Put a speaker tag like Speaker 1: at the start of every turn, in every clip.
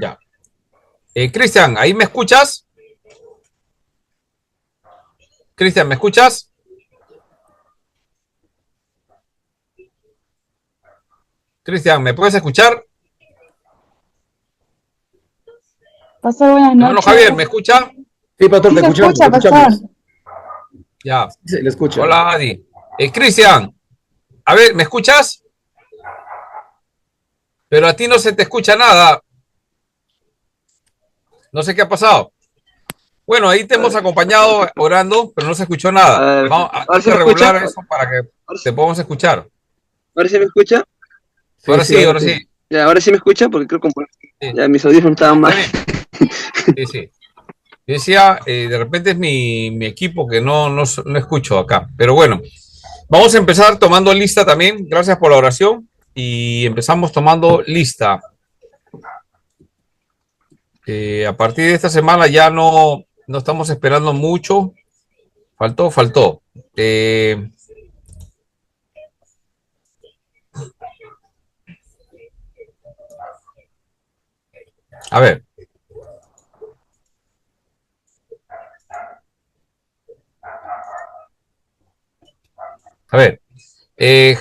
Speaker 1: Ya. Cristian, ¿ahí me escuchas? Cristian, ¿me escuchas? Cristian, ¿me puedes escuchar?
Speaker 2: Pastor, buenas
Speaker 1: Hermano
Speaker 2: noches.
Speaker 1: Javier, ¿me escucha?
Speaker 3: Sí, pastor,
Speaker 2: Sí
Speaker 3: te
Speaker 2: se
Speaker 3: escuchamos, te
Speaker 2: escucha, pastor.
Speaker 3: escuchamos.
Speaker 1: Ya.
Speaker 3: Sí, le escucha.
Speaker 1: Hola, Adi. Cristian, a ver, ¿me escuchas? Pero a ti no se te escucha nada. No sé qué ha pasado. Bueno, ahí te hemos acompañado orando, pero no se escuchó nada. Vamos,
Speaker 4: ¿Ahora
Speaker 1: hay
Speaker 4: sí
Speaker 1: que
Speaker 4: me escucha?
Speaker 1: regular eso para que te podamos escuchar.
Speaker 4: ¿Ahora sí me escucha?
Speaker 3: Sí,
Speaker 1: Ahora
Speaker 3: sí,
Speaker 1: sí,
Speaker 3: ahora
Speaker 1: ahora
Speaker 3: sí.
Speaker 1: sí.
Speaker 4: Ya, ahora sí me escucha porque creo que
Speaker 1: Sí,
Speaker 4: ya mis audífonos estaban mal.
Speaker 1: está bien. Sí, sí. Yo decía, de repente es mi equipo que no escucho acá. Pero bueno, vamos a empezar tomando lista también. Gracias por la oración. Y empezamos tomando lista. A partir de esta semana ya no estamos esperando mucho. Faltó. Eh, a ver, a ver. Eh,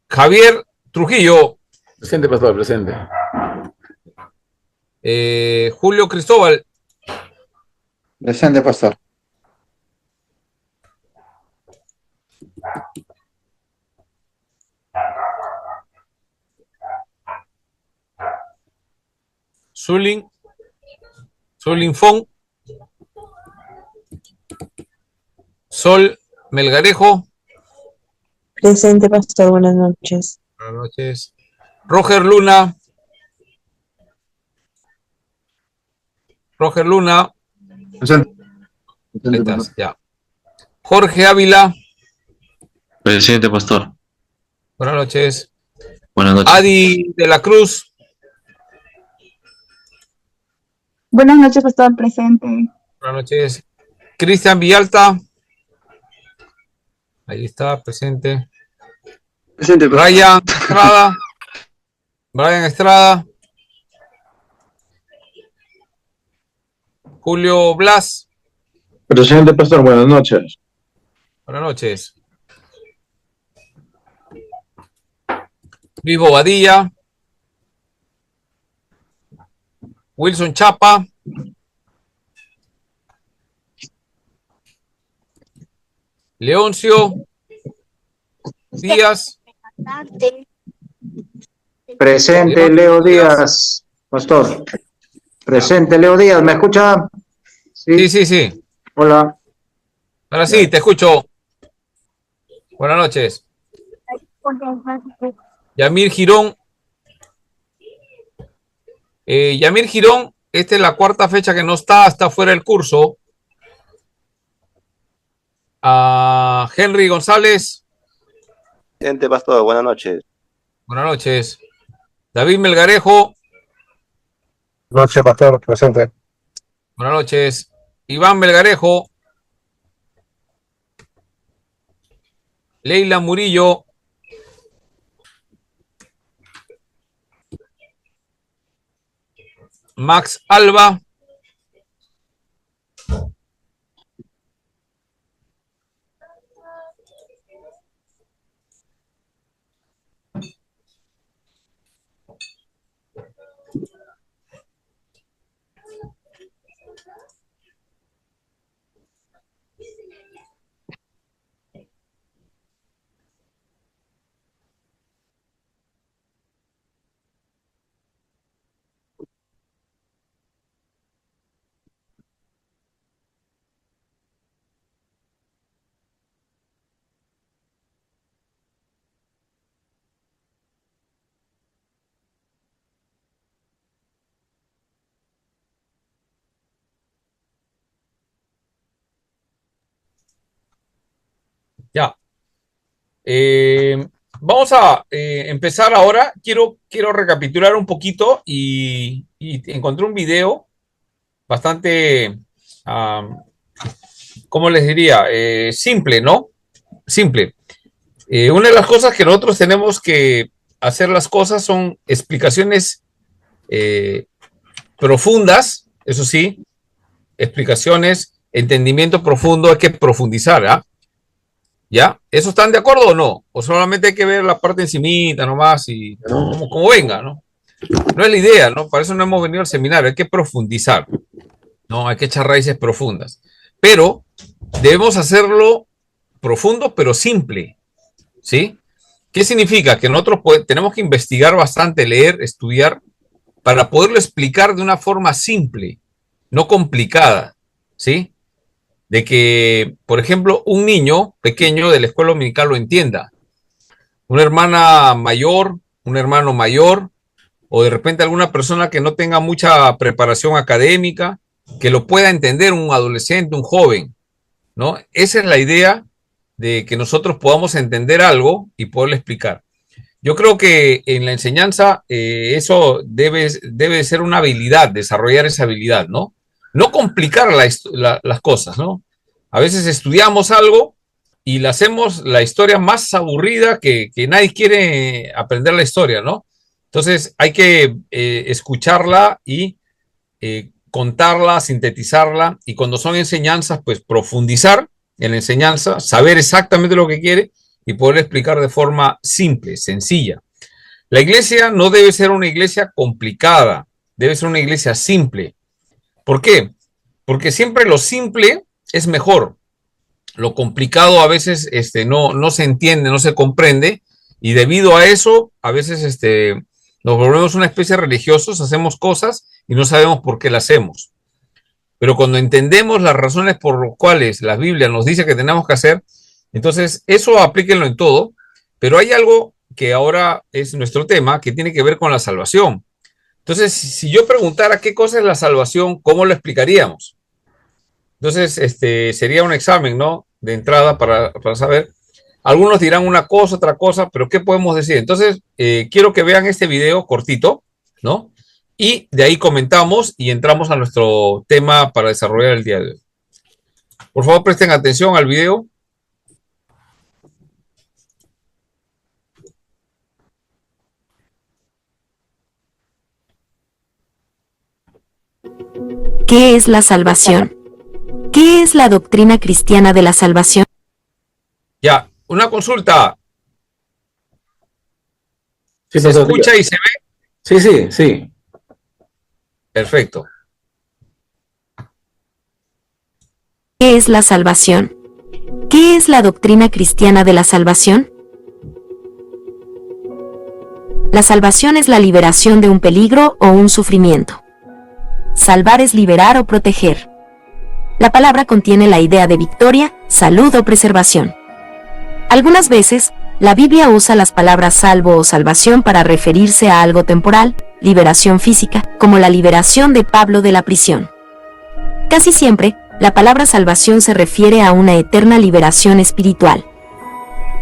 Speaker 1: Javier Trujillo,
Speaker 3: Presente, pastor, presente.
Speaker 1: Julio Cristóbal,
Speaker 5: Presente, pastor.
Speaker 1: Zulin, Zulin Fon, Sol Melgarejo.
Speaker 6: Presente, pastor, buenas noches.
Speaker 1: Buenas noches. Roger Luna,
Speaker 5: Presente.
Speaker 1: ahí
Speaker 5: Presente,
Speaker 1: estás,
Speaker 5: pastor.
Speaker 1: ya. Jorge Ávila,
Speaker 7: Presidente Pastor,
Speaker 1: buenas noches.
Speaker 7: buenas noches.
Speaker 1: Adi de la Cruz,
Speaker 2: Buenas noches, pastor, presente.
Speaker 1: buenas noches. Cristian Villalta, ahí está, presente.
Speaker 4: Presente, pastor.
Speaker 1: Brian Estrada, Julio Blas,
Speaker 5: Presente, pastor. Buenas noches.
Speaker 1: buenas noches. Luis Bobadilla, Wilson Chapa, Leoncio Díaz,
Speaker 5: Presente, Leo Díaz. Pastor. Presente, Leo Díaz. ¿Me escucha?
Speaker 1: Sí.
Speaker 5: Hola.
Speaker 1: Ahora sí, te escucho. Buenas noches. Yamir Girón. Yamir Girón, esta es la cuarta fecha que no está fuera del curso. Henry González,
Speaker 8: Presidente Pastor, buenas noches.
Speaker 1: buenas noches. David Melgarejo,
Speaker 5: Noche, pastor. Presente.
Speaker 1: buenas noches. Iván Melgarejo, Leila Murillo, Max Alba, ya. Vamos a empezar ahora. Quiero recapitular un poquito y encontré un video bastante, ¿cómo les diría? Simple, ¿no? Simple. Una de las cosas que nosotros tenemos que hacer las cosas son explicaciones profundas, eso sí, explicaciones, entendimiento profundo, hay que profundizar, ¿ah? ¿Ya? ¿Eso están de acuerdo o no? ¿O solamente hay que ver la parte encimita nomás y como venga, ¿no? No es la idea, ¿no? Para eso no hemos venido al seminario, hay que profundizar, ¿no? Hay que echar raíces profundas. Pero debemos hacerlo profundo, pero simple, ¿sí? ¿Qué significa? Que nosotros tenemos que investigar bastante, leer, estudiar, para poderlo explicar de una forma simple, no complicada, ¿sí? De que, por ejemplo, un niño pequeño de la escuela dominical lo entienda. Una hermana mayor, un hermano mayor, o de repente alguna persona que no tenga mucha preparación académica, que lo pueda entender, un adolescente, un joven, ¿no? Esa es la idea de que nosotros podamos entender algo y poderlo explicar. Yo creo que en la enseñanza eso debe ser una habilidad, desarrollar esa habilidad, ¿no? No complicar las cosas, ¿no? A veces estudiamos algo y le hacemos la historia más aburrida que nadie quiere aprender la historia, ¿no? Entonces hay que escucharla y contarla, sintetizarla, y cuando son enseñanzas, pues profundizar en la enseñanza, saber exactamente lo que quiere y poder explicar de forma simple, sencilla. La iglesia no debe ser una iglesia complicada, debe ser una iglesia simple. ¿Por qué? Porque siempre lo simple es mejor. Lo complicado a veces no se entiende, no se comprende, y debido a eso, a veces nos volvemos una especie de religiosos, hacemos cosas y no sabemos por qué las hacemos. Pero cuando entendemos las razones por las cuales la Biblia nos dice que tenemos que hacer, entonces eso aplíquenlo en todo. Pero hay algo que ahora es nuestro tema, que tiene que ver con la salvación. Entonces, si yo preguntara qué cosa es la salvación, ¿cómo lo explicaríamos? Entonces, sería un examen, ¿no? De entrada para saber. Algunos dirán una cosa, otra cosa, pero ¿qué podemos decir? Entonces, quiero que vean este video cortito, ¿no? Y de ahí comentamos y entramos a nuestro tema para desarrollar el día de hoy. Por favor, presten atención al video.
Speaker 9: ¿Qué es la salvación? ¿Qué es la doctrina cristiana de la salvación?
Speaker 1: Ya, una consulta.
Speaker 3: Sí,
Speaker 1: ¿Se escucha y se ve?
Speaker 3: Sí.
Speaker 1: Perfecto.
Speaker 9: ¿Qué es la salvación? ¿Qué es la doctrina cristiana de la salvación? La salvación es la liberación de un peligro o un sufrimiento. Salvar es liberar o proteger. La palabra contiene la idea de victoria, salud o preservación. Algunas veces, la Biblia usa las palabras salvo o salvación para referirse a algo temporal, liberación física, como la liberación de Pablo de la prisión. Casi siempre, la palabra salvación se refiere a una eterna liberación espiritual.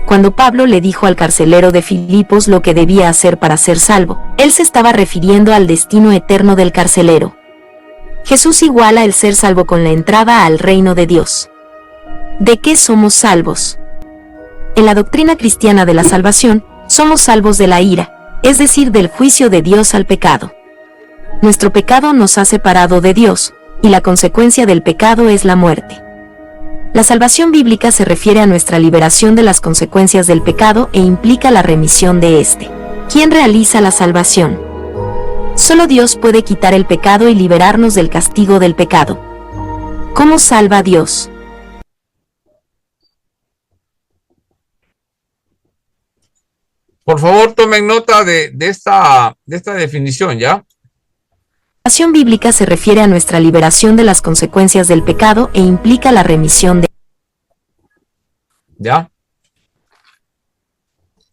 Speaker 9: Cuando Pablo le dijo al carcelero de Filipos lo que debía hacer para ser salvo, él se estaba refiriendo al destino eterno del carcelero. Jesús iguala el ser salvo con la entrada al reino de Dios. ¿De qué somos salvos? En la doctrina cristiana de la salvación, somos salvos de la ira, es decir, del juicio de Dios al pecado. Nuestro pecado nos ha separado de Dios, y la consecuencia del pecado es la muerte. La salvación bíblica se refiere a nuestra liberación de las consecuencias del pecado e implica la remisión de éste. ¿Quién realiza la salvación? Solo Dios puede quitar el pecado y liberarnos del castigo del pecado. ¿Cómo salva a Dios?
Speaker 1: Por favor, tomen nota de esta definición, ¿ya?
Speaker 9: La salvación bíblica se refiere a nuestra liberación de las consecuencias del pecado e implica la remisión de...
Speaker 1: ¿Ya?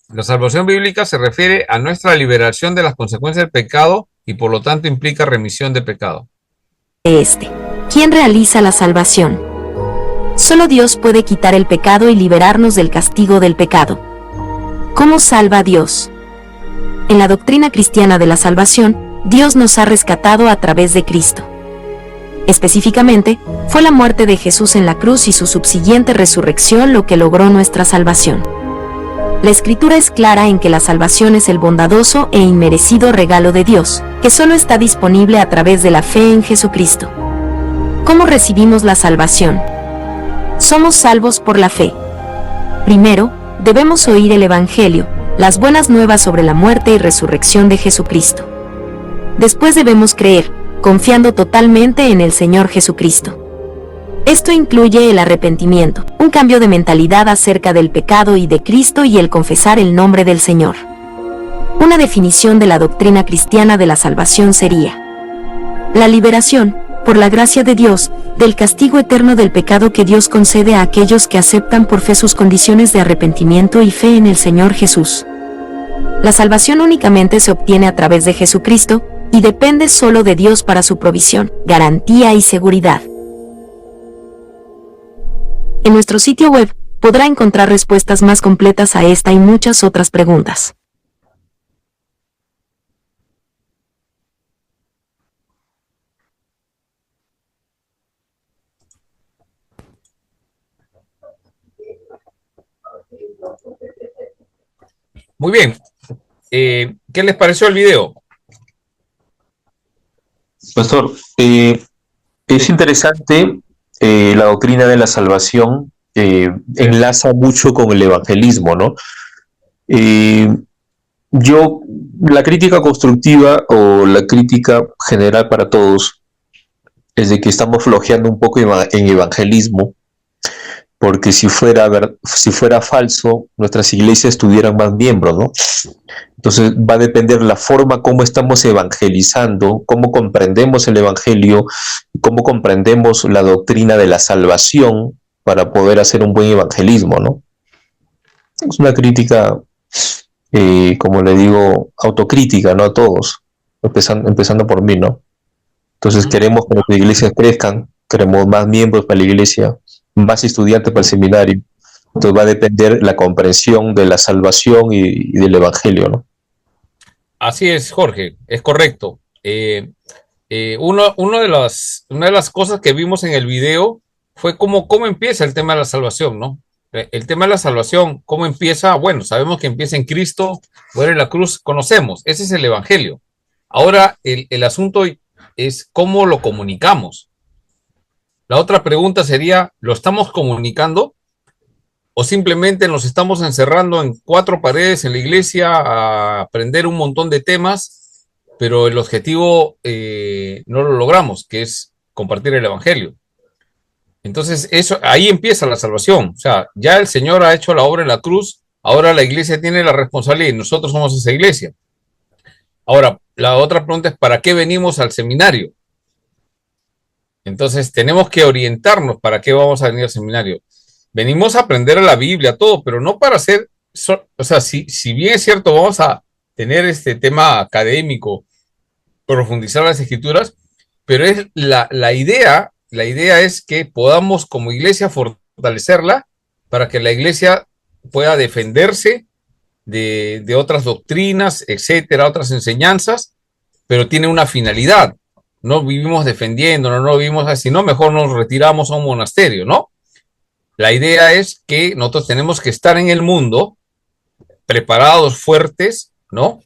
Speaker 1: La salvación bíblica se refiere a nuestra liberación de las consecuencias del pecado y por lo tanto implica remisión de pecado.
Speaker 9: ¿Quién realiza la salvación? Solo Dios puede quitar el pecado y liberarnos del castigo del pecado. ¿Cómo salva a Dios? En la doctrina cristiana de la salvación, Dios nos ha rescatado a través de Cristo. Específicamente, fue la muerte de Jesús en la cruz y su subsiguiente resurrección lo que logró nuestra salvación. La Escritura es clara en que la salvación es el bondadoso e inmerecido regalo de Dios, que solo está disponible a través de la fe en Jesucristo. ¿Cómo recibimos la salvación? Somos salvos por la fe. Primero, debemos oír el Evangelio, las buenas nuevas sobre la muerte y resurrección de Jesucristo. Después debemos creer, confiando totalmente en el Señor Jesucristo. Esto incluye el arrepentimiento, un cambio de mentalidad acerca del pecado y de Cristo y el confesar el nombre del Señor. Una definición de la doctrina cristiana de la salvación sería: la liberación, por la gracia de Dios, del castigo eterno del pecado que Dios concede a aquellos que aceptan por fe sus condiciones de arrepentimiento y fe en el Señor Jesús. La salvación únicamente se obtiene a través de Jesucristo, y depende solo de Dios para su provisión, garantía y seguridad. En nuestro sitio web, podrá encontrar respuestas más completas a esta y muchas otras preguntas.
Speaker 1: Muy bien. ¿Qué les pareció el video?
Speaker 10: Pastor, es interesante la doctrina de la salvación, enlaza mucho con el evangelismo, ¿no? La crítica constructiva o la crítica general para todos es de que estamos flojeando un poco en evangelismo, porque si fuera falso, nuestras iglesias tuvieran más miembros, ¿no? Entonces va a depender la forma como estamos evangelizando, cómo comprendemos el evangelio, cómo comprendemos la doctrina de la salvación para poder hacer un buen evangelismo, ¿no? Es una crítica, como le digo, autocrítica, ¿no? A todos, empezando por mí, ¿no? Entonces queremos que nuestras iglesias crezcan, queremos más miembros para la iglesia, más estudiantes para el seminario. Entonces va a depender la comprensión de la salvación y del evangelio, ¿no?
Speaker 1: Así es, Jorge, es correcto. Una de las cosas que vimos en el video fue cómo empieza el tema de la salvación, ¿no? El tema de la salvación, ¿cómo empieza? Bueno, sabemos que empieza en Cristo, muere en la cruz, conocemos, ese es el evangelio. Ahora, el asunto es cómo lo comunicamos. La otra pregunta sería, ¿lo estamos comunicando? ¿O simplemente nos estamos encerrando en 4 paredes en la iglesia a aprender un montón de temas, pero el objetivo no lo logramos, que es compartir el evangelio? Entonces, ahí empieza la salvación. O sea, ya el Señor ha hecho la obra en la cruz, ahora la iglesia tiene la responsabilidad y nosotros somos esa iglesia. Ahora, la otra pregunta es, ¿para qué venimos al seminario? Entonces, tenemos que orientarnos para qué vamos a venir al seminario. Venimos a aprender la Biblia, todo, pero no para hacer, o sea, si bien es cierto, vamos a tener este tema académico, profundizar las escrituras, pero es la idea es que podamos como iglesia fortalecerla para que la iglesia pueda defenderse de otras doctrinas, etcétera, otras enseñanzas, pero tiene una finalidad. No vivimos defendiéndonos, no vivimos así, no, mejor nos retiramos a un monasterio, ¿no? La idea es que nosotros tenemos que estar en el mundo preparados, fuertes, ¿no?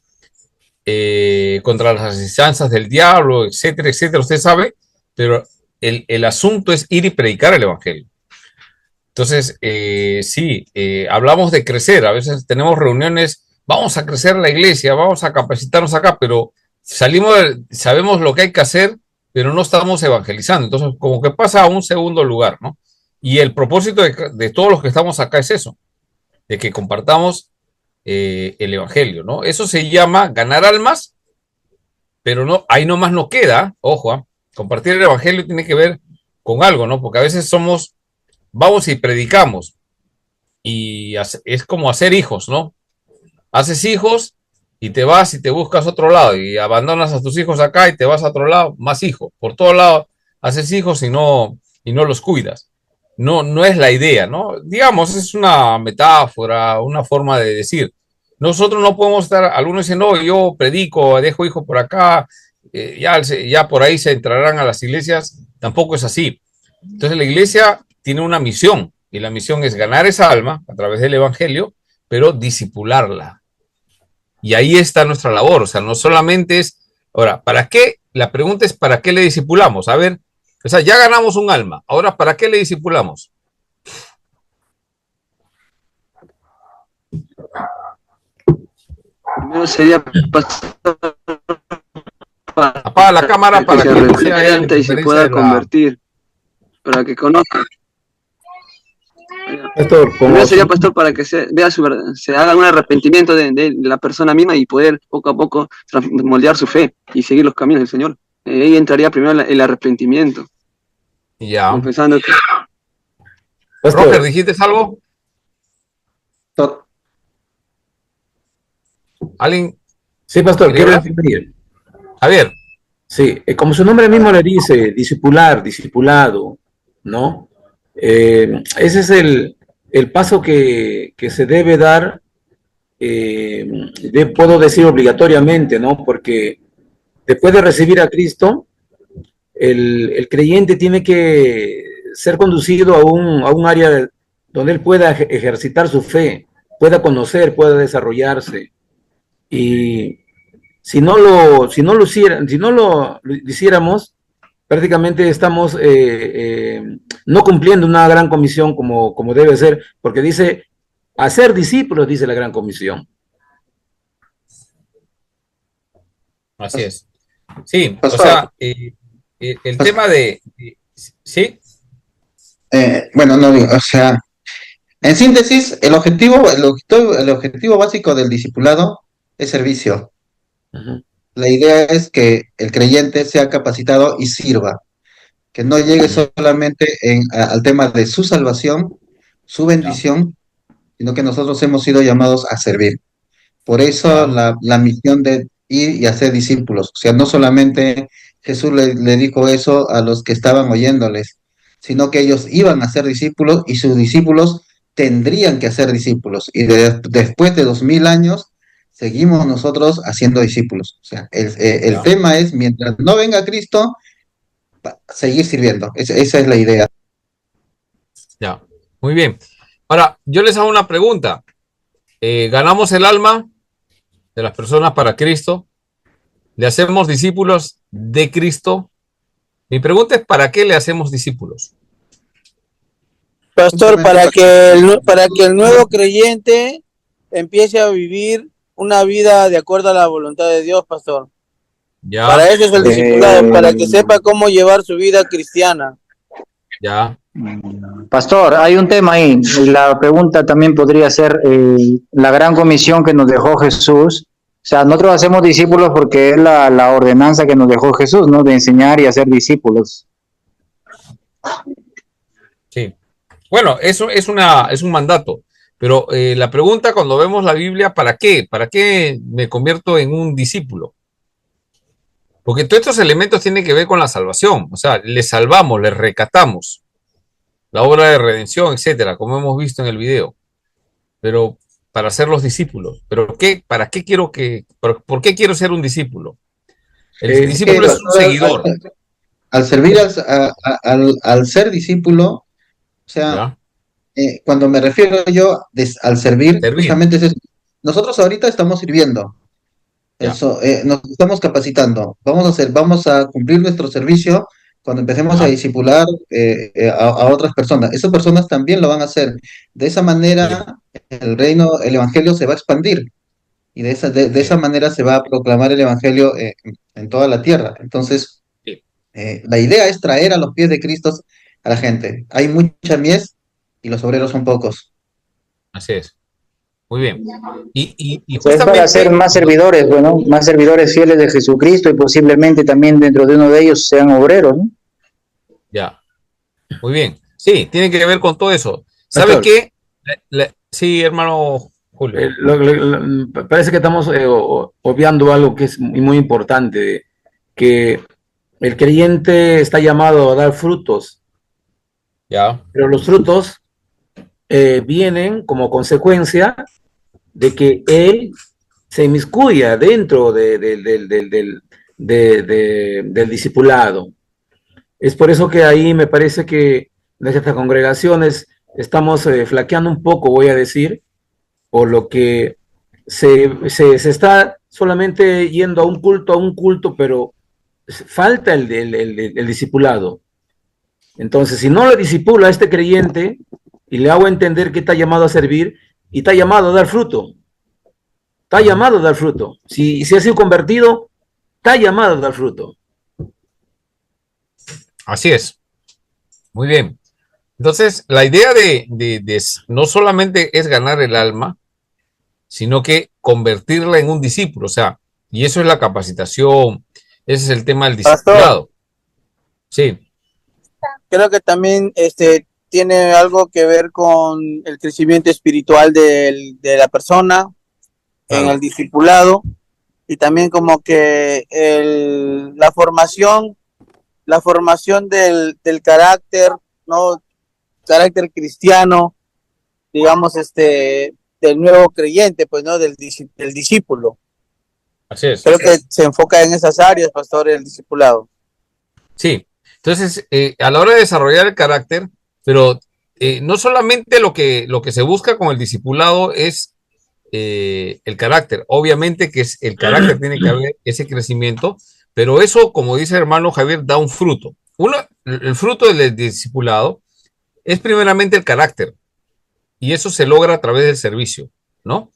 Speaker 1: Contra las asechanzas del diablo, etcétera, etcétera, usted sabe, pero el asunto es ir y predicar el evangelio. Entonces, hablamos de crecer, a veces tenemos reuniones, vamos a crecer la iglesia, vamos a capacitarnos acá, pero sabemos lo que hay que hacer, pero no estamos evangelizando, entonces como que pasa a un segundo lugar, ¿no? Y el propósito de todos los que estamos acá es eso, de que compartamos el evangelio, ¿no? Eso se llama ganar almas, pero no, ahí nomás no queda, ojo, compartir el evangelio tiene que ver con algo, ¿no? Porque a veces vamos y predicamos, y es como hacer hijos, ¿no? Haces hijos y te vas y te buscas otro lado, y abandonas a tus hijos acá y te vas a otro lado, más hijos, por todo lado haces hijos y no los cuidas. No es la idea, ¿no? Digamos, es una metáfora, una forma de decir. Nosotros no podemos estar, algunos dicen, no, yo predico, dejo hijos por acá, ya por ahí se entrarán a las iglesias. Tampoco es así. Entonces la iglesia tiene una misión, y la misión es ganar esa alma a través del evangelio, pero discipularla. Y ahí está nuestra labor, o sea, no solamente es, ahora, ¿para qué? La pregunta es, ¿para qué le discipulamos? A ver, o sea, ya ganamos un alma, ahora, ¿para qué le discipulamos?
Speaker 4: Primero sería pasar
Speaker 1: Apaga la cámara para que no sea ella la
Speaker 4: y se
Speaker 1: interferencia
Speaker 4: pueda
Speaker 1: de la...
Speaker 4: convertir, para que conozca.
Speaker 3: Pastor, como
Speaker 4: Primero sería pastor para que se haga un arrepentimiento de la persona misma y poder poco a poco moldear su fe y seguir los caminos del Señor. Ahí entraría primero el arrepentimiento.
Speaker 1: Ya.
Speaker 4: Confesando que...
Speaker 1: Roger, ¿dijiste algo? ¿Alguien?
Speaker 3: Sí, pastor,
Speaker 1: ¿Quería
Speaker 3: quiero
Speaker 1: hablar?
Speaker 3: definir.
Speaker 1: A ver.
Speaker 3: Sí, como su nombre mismo le dice, discipular, discipulado, ¿no? Ese es el paso que se debe dar, puedo decir obligatoriamente, ¿no? Porque después de recibir a Cristo, el creyente tiene que ser conducido a un área donde él pueda ejercitar su fe, pueda conocer, pueda desarrollarse. Y si no lo hiciéramos, prácticamente estamos no cumpliendo una gran comisión como debe ser, porque dice, hacer discípulos, dice la gran comisión.
Speaker 1: Así es. Sí, o sea, el tema de... ¿Sí?
Speaker 11: Bueno, no digo, o sea, en síntesis, el objetivo básico del discipulado es servicio.
Speaker 3: Uh-huh.
Speaker 11: La idea es que el creyente sea capacitado y sirva, que no llegue solamente al tema de su salvación, su bendición, sino que nosotros hemos sido llamados a servir. Por eso la misión de ir y hacer discípulos. O sea, no solamente Jesús le dijo eso a los que estaban oyéndoles, sino que ellos iban a ser discípulos y sus discípulos tendrían que hacer discípulos. Y después de 2000 años, seguimos nosotros haciendo discípulos. O sea, el tema es, mientras no venga Cristo, seguir sirviendo. Esa es la idea.
Speaker 1: Ya, muy bien. Ahora, yo les hago una pregunta. ¿Ganamos el alma de las personas para Cristo? ¿Le hacemos discípulos de Cristo? Mi pregunta es, ¿para qué le hacemos discípulos?
Speaker 12: Pastor, para que el nuevo creyente empiece a vivir una vida de acuerdo a la voluntad de Dios, pastor.
Speaker 1: Ya.
Speaker 12: Para eso es el discipulado, para que sepa cómo llevar su vida cristiana.
Speaker 1: Ya.
Speaker 5: Pastor, hay un tema ahí. La pregunta también podría ser la gran comisión que nos dejó Jesús. O sea, nosotros hacemos discípulos porque es la ordenanza que nos dejó Jesús, ¿no? De enseñar y hacer discípulos.
Speaker 1: Sí. Bueno, eso es un mandato. Pero la pregunta cuando vemos la Biblia, ¿para qué? ¿Para qué me convierto en un discípulo? Porque todos estos elementos tienen que ver con la salvación. O sea, le salvamos, le rescatamos. La obra de redención, etcétera, como hemos visto en el video. Pero para ser los discípulos. ¿Pero qué? ¿Para qué quiero por qué quiero ser un discípulo? El discípulo es un seguidor.
Speaker 11: Al servir, al ser discípulo, o sea, cuando me refiero yo al servir, justamente es eso. Nosotros ahorita estamos sirviendo. Eso, nos estamos capacitando. Vamos a cumplir nuestro servicio cuando empecemos a discipular a otras personas. Esas personas también lo van a hacer. De esa manera, el evangelio se va a expandir. Y de esa manera se va a proclamar el evangelio en toda la tierra. Entonces, la idea es traer a los pies de Cristo a la gente. Hay mucha mies y los obreros son pocos.
Speaker 1: Así es. Muy bien. Y
Speaker 5: Es para ser más servidores, bueno, más servidores fieles de Jesucristo y posiblemente también dentro de uno de ellos sean obreros, ¿no?
Speaker 1: Ya. Muy bien. Sí, tiene que ver con todo eso. ¿Sabe qué? Sí, hermano Julio.
Speaker 3: Parece que estamos obviando algo que es muy importante, que el creyente está llamado a dar frutos.
Speaker 1: Ya.
Speaker 3: Pero los frutos vienen como consecuencia de que él se inmiscuya dentro del discipulado. Es por eso que ahí me parece que nuestras congregaciones estamos flaqueando un poco, voy a decir, por lo que se está solamente yendo a un culto, pero falta el discipulado. Entonces, si no le disipula a este creyente y le hago entender que está llamado a servir y está llamado a dar fruto, está llamado a dar fruto. Si ha sido convertido, está llamado a dar fruto.
Speaker 1: Así es. Muy bien. Entonces, la idea de no solamente es ganar el alma, sino que convertirla en un discípulo. O sea, y eso es la capacitación, ese es el tema del discipulado. Sí.
Speaker 12: Creo que también tiene algo que ver con el crecimiento espiritual de la persona en el discipulado, y también como que la formación del carácter, ¿no? Carácter cristiano, digamos, del nuevo creyente, pues, ¿no? Del discípulo.
Speaker 1: Así es.
Speaker 12: Creo que se enfoca en esas áreas, pastor, el discipulado.
Speaker 1: Sí. Entonces, a la hora de desarrollar el carácter, pero no solamente lo que se busca con el discipulado es el carácter. Obviamente que es el carácter, tiene que haber ese crecimiento, pero eso, como dice el hermano Javier, da un fruto. El fruto del discipulado es primeramente el carácter, y eso se logra a través del servicio, ¿no?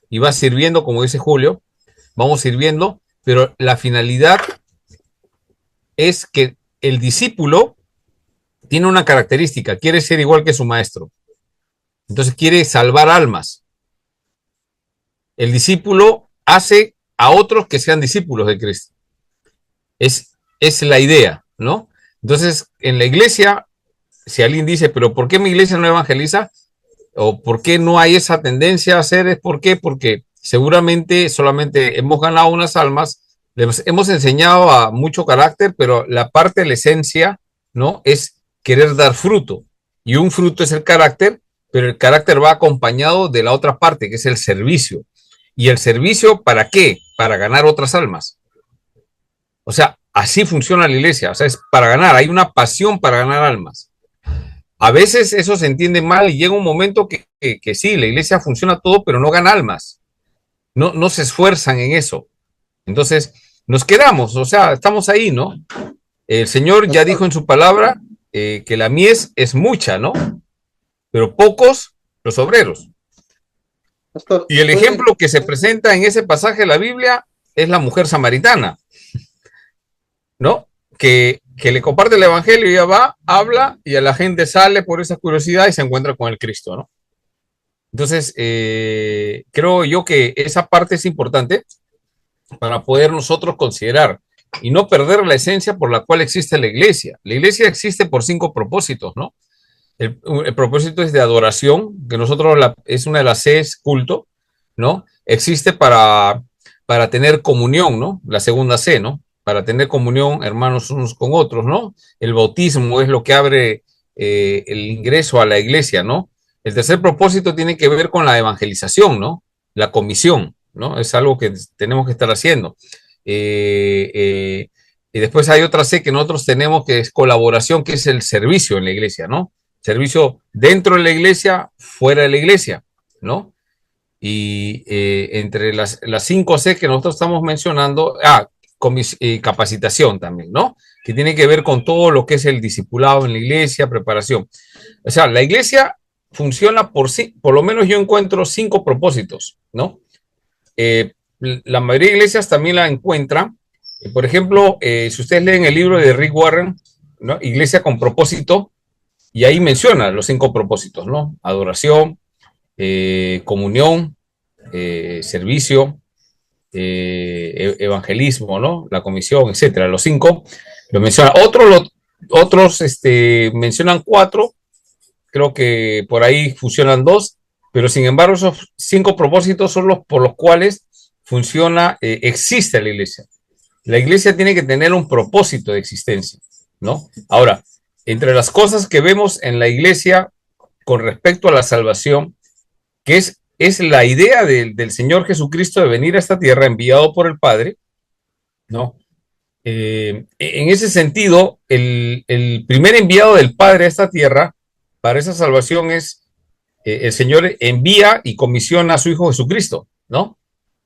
Speaker 1: Y va sirviendo, como dice Julio, vamos sirviendo, pero la finalidad es que el discípulo tiene una característica, quiere ser igual que su maestro. Entonces quiere salvar almas. El discípulo hace a otros que sean discípulos de Cristo. Es la idea, ¿no? Entonces, en la iglesia, si alguien dice, pero ¿por qué mi iglesia no evangeliza? ¿O por qué no hay esa tendencia a hacer? ¿Es por qué? Porque seguramente solamente hemos ganado unas almas, hemos enseñado a mucho carácter, pero la parte de la esencia, ¿no? Es querer dar fruto. Y un fruto es el carácter, pero el carácter va acompañado de la otra parte, que es el servicio. ¿Y el servicio para qué? Para ganar otras almas. O sea, así funciona la iglesia. O sea, es para ganar. Hay una pasión para ganar almas. A veces eso se entiende mal y llega un momento que sí, la iglesia funciona todo, pero no gana almas. No se esfuerzan en eso. Entonces, nos quedamos, o sea, estamos ahí, ¿no? El Señor ya dijo en su palabra que la mies es mucha, ¿no? Pero pocos los obreros. Y el ejemplo que se presenta en ese pasaje de la Biblia es la mujer samaritana, ¿no? Que le comparte el evangelio y ella va, habla y a la gente sale por esa curiosidad y se encuentra con el Cristo, ¿no? Entonces, creo yo que esa parte es importante para poder nosotros considerar y no perder la esencia por la cual existe la iglesia. La iglesia existe por 5 propósitos, ¿no? El propósito es de adoración, que nosotros es una de las Cs, culto, ¿no? Existe para tener comunión, ¿no? La segunda C, ¿no? Para tener comunión hermanos unos con otros, ¿no? El bautismo es lo que abre el ingreso a la iglesia, ¿no? El tercer propósito tiene que ver con la evangelización, ¿no? La comisión, ¿no? Es algo que tenemos que estar haciendo. Y después hay otra C que nosotros tenemos, que es colaboración, que es el servicio en la iglesia, ¿no? Servicio dentro de la iglesia, fuera de la iglesia, ¿no? Y entre las 5 C que nosotros estamos mencionando, capacitación también, ¿no? Que tiene que ver con todo lo que es el discipulado en la iglesia, preparación. O sea, la iglesia funciona por lo menos yo encuentro 5 propósitos, ¿no? La mayoría de iglesias también la encuentran. Por ejemplo, si ustedes leen el libro de Rick Warren, ¿no? Iglesia con propósito, y ahí menciona los 5 propósitos, ¿no? Adoración, comunión, servicio, evangelismo, ¿no? La comisión, etcétera. Los 5 lo menciona. Otros mencionan 4, creo que por ahí funcionan 2, pero sin embargo esos 5 propósitos son los por los cuales funciona, existe la iglesia. La iglesia tiene que tener un propósito de existencia, ¿no? Ahora, entre las cosas que vemos en la iglesia con respecto a la salvación, que es la idea del Señor Jesucristo de venir a esta tierra enviado por el Padre, ¿no? En ese sentido, el primer enviado del Padre a esta tierra para esa salvación es el Señor envía y comisiona a su Hijo Jesucristo, ¿no?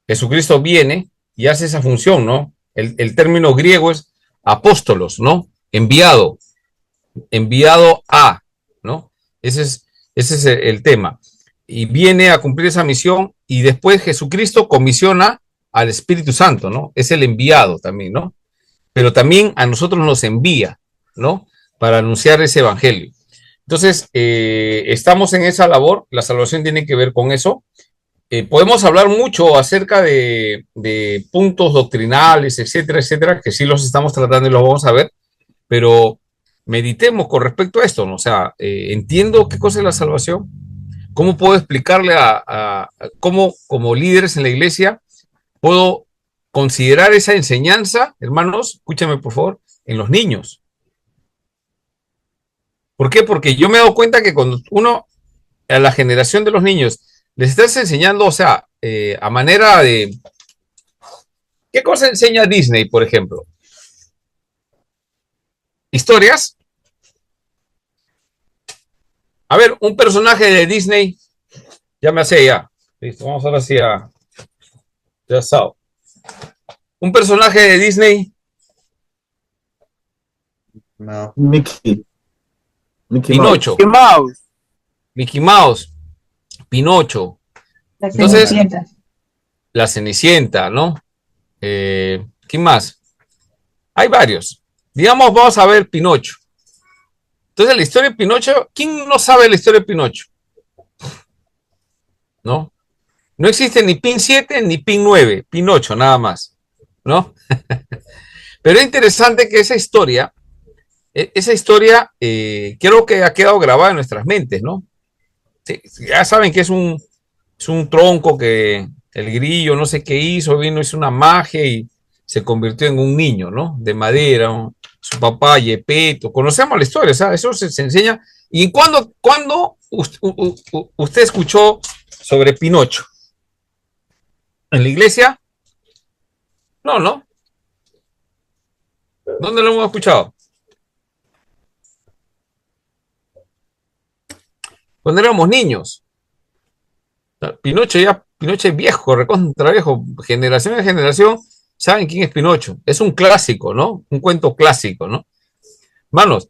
Speaker 1: Jesucristo viene y hace esa función, ¿no? El término griego es apóstolos, ¿no? Enviado a, ¿no? Ese es el tema. Y viene a cumplir esa misión y después Jesucristo comisiona al Espíritu Santo, ¿no? Es el enviado también, ¿no? Pero también a nosotros nos envía, ¿no? Para anunciar ese evangelio. Entonces, estamos en esa labor, la salvación tiene que ver con eso. Podemos hablar mucho acerca de puntos doctrinales, etcétera, etcétera, que sí los estamos tratando y los vamos a ver, pero meditemos con respecto a esto, ¿no? O sea, entiendo qué cosa es la salvación, cómo puedo explicarle cómo como líderes en la iglesia puedo considerar esa enseñanza, hermanos, escúchame por favor, en los niños. ¿Por qué? Porque yo me he dado cuenta que cuando uno, a la generación de los niños, les estás enseñando, o sea, a manera de... ¿Qué cosa enseña Disney, por ejemplo? ¿Historias? A ver, un personaje de Disney, ya me hace ya. Listo, vamos ahora sí a... Ya sabes. Un personaje de Disney.
Speaker 11: No.
Speaker 1: Pinocho. Mickey Mouse. Pinocho.
Speaker 2: La
Speaker 1: Entonces,
Speaker 2: Cenicienta.
Speaker 1: la Cenicienta, ¿no? ¿Quién más? Hay varios. Digamos, vamos a ver Pinocho. Entonces, la historia de Pinocho, ¿quién no sabe la historia de Pinocho? ¿No? No existe ni PIN 7 ni PIN 9, Pinocho nada más, ¿no? Pero es interesante que esa historia creo que ha quedado grabada en nuestras mentes, ¿no? Sí, ya saben que es un tronco que el grillo no sé qué hizo, hizo una magia y se convirtió en un niño, ¿no? De madera, su papá Yepeto, conocemos la historia, ¿sabes? Eso se enseña. ¿Y cuándo usted escuchó sobre Pinocho? ¿En la iglesia? No, ¿no? ¿Dónde lo hemos escuchado? Cuando éramos niños. Pinocho es viejo, recontra viejo, generación en generación, saben quién es Pinocho. Es un clásico, ¿no? Un cuento clásico, ¿no? Hermanos,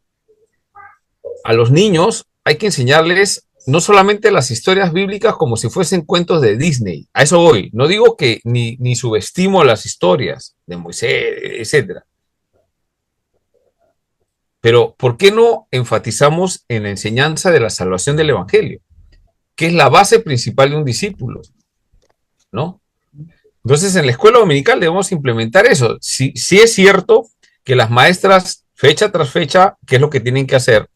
Speaker 1: a los niños hay que enseñarles no solamente las historias bíblicas como si fuesen cuentos de Disney. A eso voy. No digo que ni subestimo las historias de Moisés, etcétera. Pero ¿por qué no enfatizamos en la enseñanza de la salvación del evangelio, que es la base principal de un discípulo, ¿no? Entonces, en la escuela dominical debemos implementar eso. Sí es cierto que las maestras, fecha tras fecha, ¿qué es lo que tienen que hacer?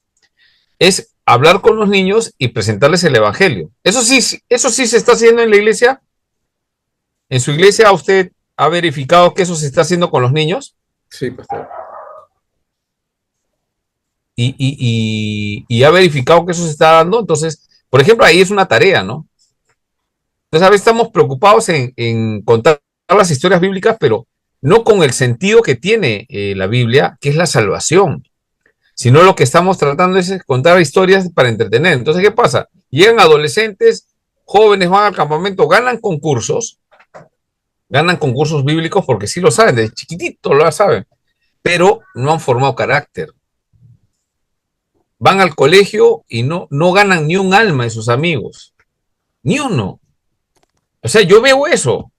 Speaker 1: Es hablar con los niños y presentarles el evangelio. Eso sí se está haciendo en la iglesia. ¿En su iglesia usted ha verificado que eso se está haciendo con los niños?
Speaker 3: Sí, pastor.
Speaker 1: Y ha verificado que eso se está dando. Entonces, por ejemplo, ahí es una tarea, ¿no? Entonces, a veces estamos preocupados en contar las historias bíblicas, pero no con el sentido que tiene la Biblia, que es la salvación, sino lo que estamos tratando es contar historias para entretener. Entonces, ¿qué pasa? Llegan adolescentes, jóvenes, van al campamento, ganan concursos bíblicos porque sí lo saben, desde chiquitito lo saben, pero no han formado carácter. Van al colegio y no ganan ni un alma de sus amigos, ni uno. O sea, yo veo eso.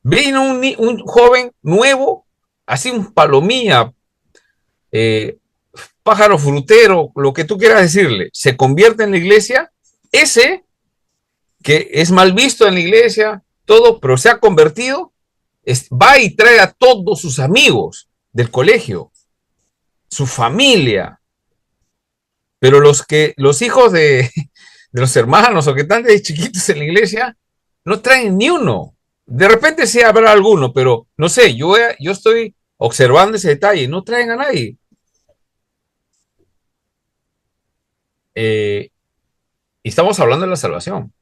Speaker 1: Viene un joven nuevo, así un palomilla, pájaro frutero, lo que tú quieras decirle, se convierte en la iglesia, ese que es mal visto en la iglesia, todo, pero se ha convertido, va y trae a todos sus amigos del colegio, su familia, pero los hijos de los hermanos o que están de chiquitos en la iglesia, no traen ni uno. De repente sí habrá alguno, pero no sé, yo estoy observando ese detalle, no traen a nadie. Y estamos hablando de la salvación.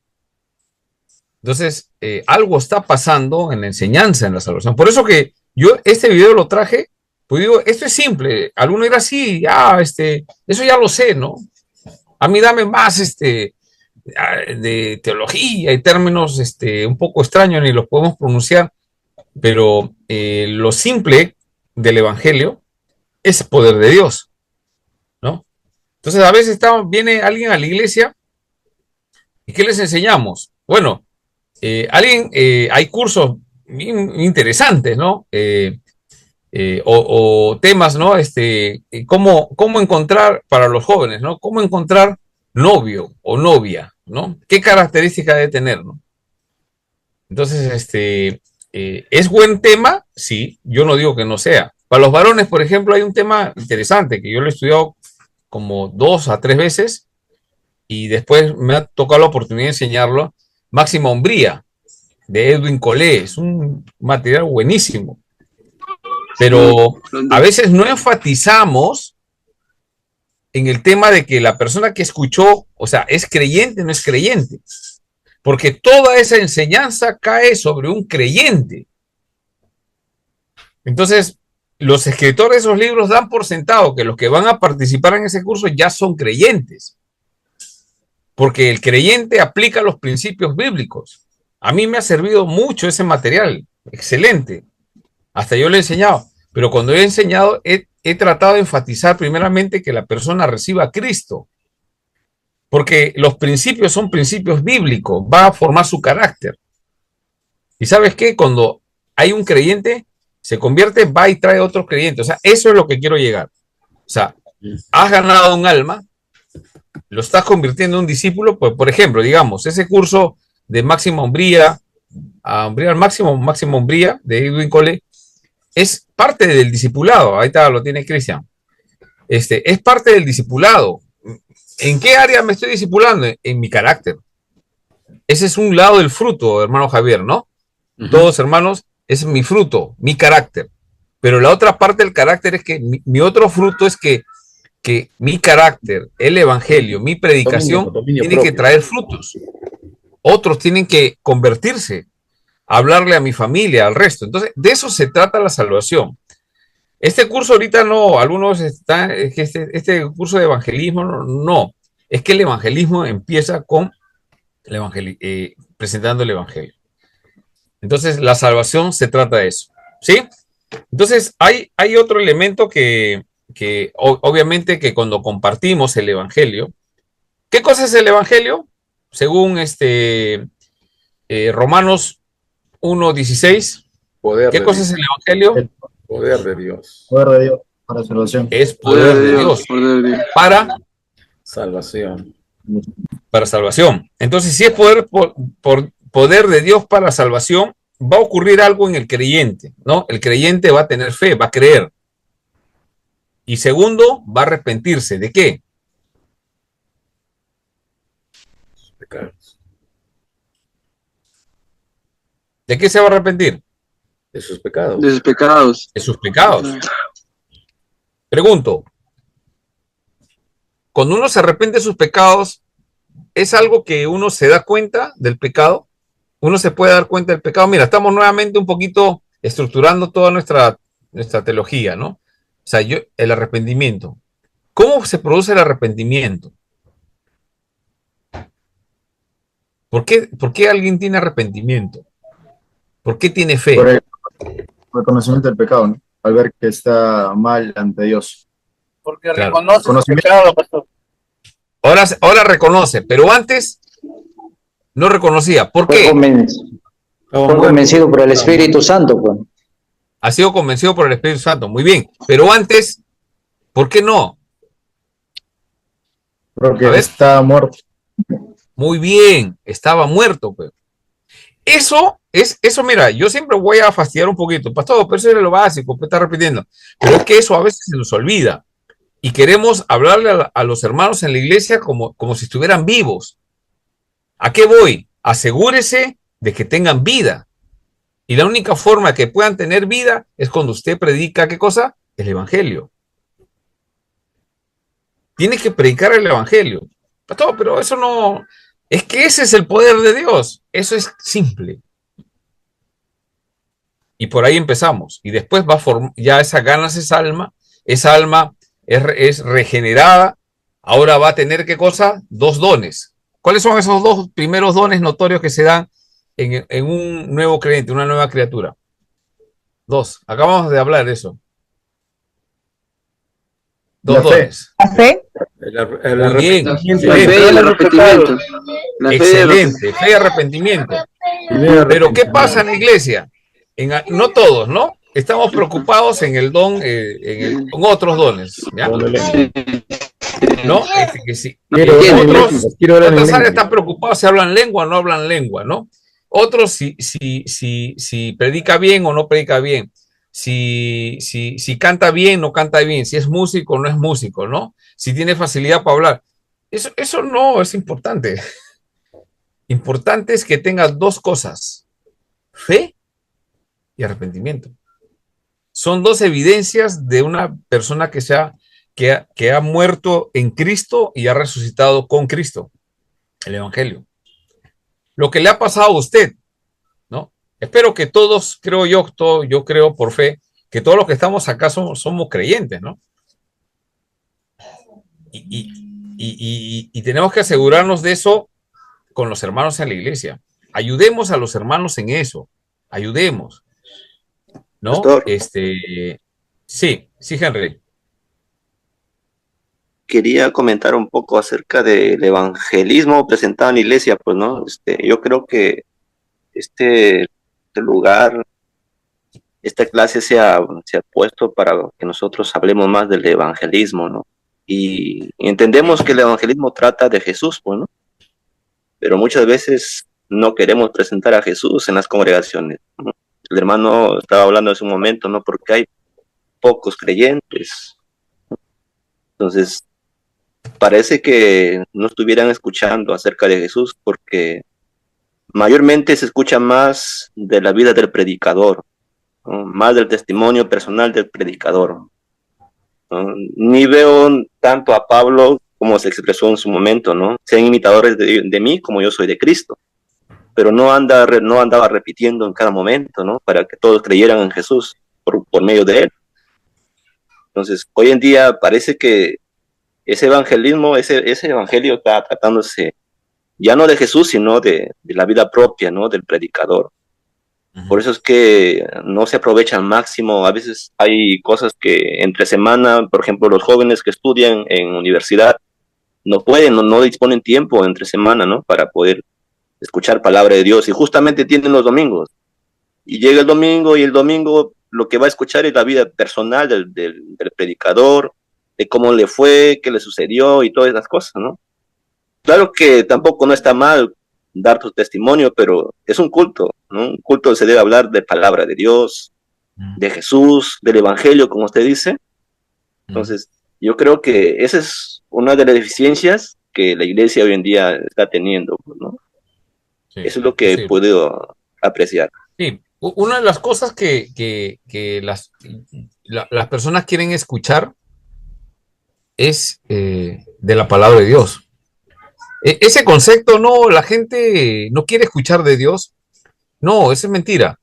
Speaker 1: Entonces, algo está pasando en la enseñanza en la salvación. Por eso que yo este video lo traje, pues digo, esto es simple. Alguno dirá, sí, eso ya lo sé, ¿no? A mí dame más de teología, hay términos un poco extraños, ni los podemos pronunciar, pero lo simple del Evangelio es poder de Dios, ¿no? Entonces, a veces viene alguien a la iglesia y ¿qué les enseñamos? Bueno, hay cursos interesantes, ¿no? O temas, ¿no? Cómo encontrar para los jóvenes, ¿no? Cómo encontrar novio o novia, ¿no? ¿Qué características debe tener, ¿no? Entonces, ¿es buen tema? Sí, yo no digo que no sea. Para los varones, por ejemplo, hay un tema interesante que yo lo he estudiado como 2 a 3 veces y después me ha tocado la oportunidad de enseñarlo. Máxima Hombría, de Edwin Colé, es un material buenísimo. Pero a veces no enfatizamos en el tema de que la persona que escuchó, o sea, ¿es creyente o no es creyente? Porque toda esa enseñanza cae sobre un creyente. Entonces, los escritores de esos libros dan por sentado que los que van a participar en ese curso ya son creyentes. Porque el creyente aplica los principios bíblicos. A mí me ha servido mucho ese material. Excelente. Hasta yo lo he enseñado. Pero cuando he enseñado, he tratado de enfatizar primeramente que la persona reciba a Cristo. Porque los principios son principios bíblicos. Va a formar su carácter. ¿Y sabes qué? Cuando hay un creyente, se convierte, va y trae otro creyente. O sea, eso es lo que quiero llegar. O sea, has ganado un alma, lo estás convirtiendo en un discípulo. Pues, por ejemplo, digamos, ese curso de máxima hombría, máxima hombría de Edwin Cole, es parte del discipulado. Ahí está, lo tiene Cristian. Es parte del discipulado. ¿En qué área me estoy discipulando? En mi carácter. Ese es un lado del fruto, hermano Javier, ¿no? Todos, hermanos, es mi fruto, mi carácter. Pero la otra parte del carácter es que mi otro fruto es que mi carácter, el evangelio, mi predicación,
Speaker 3: dominio
Speaker 1: tiene
Speaker 3: propio.
Speaker 1: que traer frutos. Otros tienen que convertirse, hablarle a mi familia, al resto. Entonces, de eso se trata la salvación. Este curso ahorita no, algunos están, es que este curso de evangelismo no, es que el evangelismo empieza con presentando el evangelio. Entonces, la salvación se trata de eso, ¿sí? Entonces, hay otro elemento que obviamente que cuando compartimos el evangelio, ¿qué cosa es el evangelio? Según Romanos 1:16, ¿qué cosa es el evangelio?
Speaker 3: El poder de Dios.
Speaker 5: Poder de Dios para salvación.
Speaker 1: Es poder de Dios para
Speaker 3: Salvación.
Speaker 1: salvación. Entonces, si es poder de Dios para salvación, va a ocurrir algo en el creyente, ¿no? El creyente va a tener fe, va a creer. Y segundo, va a arrepentirse. ¿De qué?
Speaker 3: Pecados.
Speaker 1: ¿De qué se va a arrepentir?
Speaker 3: De sus pecados.
Speaker 4: De sus pecados.
Speaker 1: De sus pecados. Pregunto, cuando uno se arrepiente de sus pecados, ¿es algo que uno se da cuenta del pecado? ¿Uno se puede dar cuenta del pecado? Mira, estamos nuevamente un poquito estructurando toda nuestra teología, ¿no? O sea, el arrepentimiento. ¿Cómo se produce el arrepentimiento? ¿Por qué alguien tiene arrepentimiento? ¿Por qué tiene fe?
Speaker 5: Por el reconocimiento del pecado, ¿no? Al ver que está mal ante Dios.
Speaker 12: Porque
Speaker 1: Claro.
Speaker 12: reconoce su
Speaker 5: Conocimiento.
Speaker 12: pecado, pastor.
Speaker 1: Ahora reconoce, pero antes no reconocía. ¿Por
Speaker 5: Fue
Speaker 1: qué?
Speaker 5: convencido por el Espíritu Santo, pues.
Speaker 1: Ha sido convencido por el Espíritu Santo. Muy bien. Pero antes, ¿por qué no?
Speaker 5: Porque
Speaker 1: A ver.
Speaker 5: está muerto.
Speaker 1: Muy bien. Estaba muerto, pues. Eso, mira, yo siempre voy a fastidiar un poquito. Pastor, pero eso es lo básico, pues está repitiendo. Pero es que eso a veces se nos olvida. Y queremos hablarle a los hermanos en la iglesia como si estuvieran vivos. ¿A qué voy? Asegúrese de que tengan vida. Y la única forma que puedan tener vida es cuando usted predica, ¿qué cosa? El evangelio. Tiene que predicar el evangelio. Pastor, pero eso no... Es que ese es el poder de Dios. Eso es simple. Y por ahí empezamos. Y después va a formar, ya ganas esa alma es regenerada. Ahora va a tener, ¿qué cosa? 2 dones. ¿Cuáles son esos dos primeros dones notorios que se dan en un nuevo creyente, una nueva criatura? Dos. Acabamos de hablar de eso. Dos dones.
Speaker 2: ¿La fe?
Speaker 1: Muy bien.
Speaker 4: La fe y el arrepentimiento.
Speaker 1: Excelente. Fe y arrepentimiento. Pero ¿qué pasa en la iglesia? No todos, ¿no? Estamos preocupados en el don, en otros dones, ¿ya? ¿No? Que sí. Otras áreas están preocupados si hablan lengua o no hablan lengua, ¿no? Otros si predica bien o no predica bien, si canta bien o no canta bien, si es músico o no es músico, ¿no? Si tiene facilidad para hablar. Eso no es importante. Importante es que tengas dos cosas: fe y arrepentimiento. Son dos evidencias de una persona que ha muerto en Cristo y ha resucitado con Cristo, el Evangelio. Lo que le ha pasado a usted, ¿no? Espero que todos, yo creo por fe, que todos los que estamos acá somos creyentes, ¿no? Y tenemos que asegurarnos de eso con los hermanos en la iglesia. Ayudemos a los hermanos en eso. Ayudemos. ¿No?
Speaker 8: Pastor.
Speaker 1: Sí, Henry.
Speaker 8: Quería comentar un poco acerca del evangelismo presentado en la iglesia, pues, ¿no? Yo creo que este lugar, esta clase se ha puesto para que nosotros hablemos más del evangelismo, ¿no? Y entendemos que el evangelismo trata de Jesús, pues, ¿no? Pero muchas veces no queremos presentar a Jesús en las congregaciones, ¿no? El hermano estaba hablando hace un momento, ¿no? Porque hay pocos creyentes. Entonces, parece que no estuvieran escuchando acerca de Jesús, porque mayormente se escucha más de la vida del predicador, ¿no? Más del testimonio personal del predicador, ¿no? Ni veo tanto a Pablo como se expresó en su momento, ¿no? Sean imitadores de mí como yo soy de Cristo. Pero no andaba repitiendo en cada momento, ¿no? Para que todos creyeran en Jesús por medio de él. Entonces, hoy en día parece que ese evangelismo, ese evangelio está tratándose ya no de Jesús, sino de la vida propia, ¿no? Del predicador. Por eso es que no se aprovecha al máximo. A veces hay cosas que entre semana, por ejemplo, los jóvenes que estudian en universidad no pueden, no disponen tiempo entre semana, ¿no? Para poder escuchar palabra de Dios, y justamente tienen los domingos, y llega el domingo, y el domingo lo que va a escuchar es la vida personal del predicador, de cómo le fue, qué le sucedió, y todas esas cosas, ¿no? Claro que tampoco no está mal dar tu testimonio, pero es un culto, ¿no? Un culto se debe hablar de palabra de Dios, de Jesús, del Evangelio, como usted dice. Entonces, yo creo que esa es una de las deficiencias que la iglesia hoy en día está teniendo, ¿no? Sí, eso es lo que he podido apreciar.
Speaker 1: Sí, una de las cosas que las personas quieren escuchar es de la palabra de Dios. Ese concepto, no, la gente no quiere escuchar de Dios. No, eso es mentira.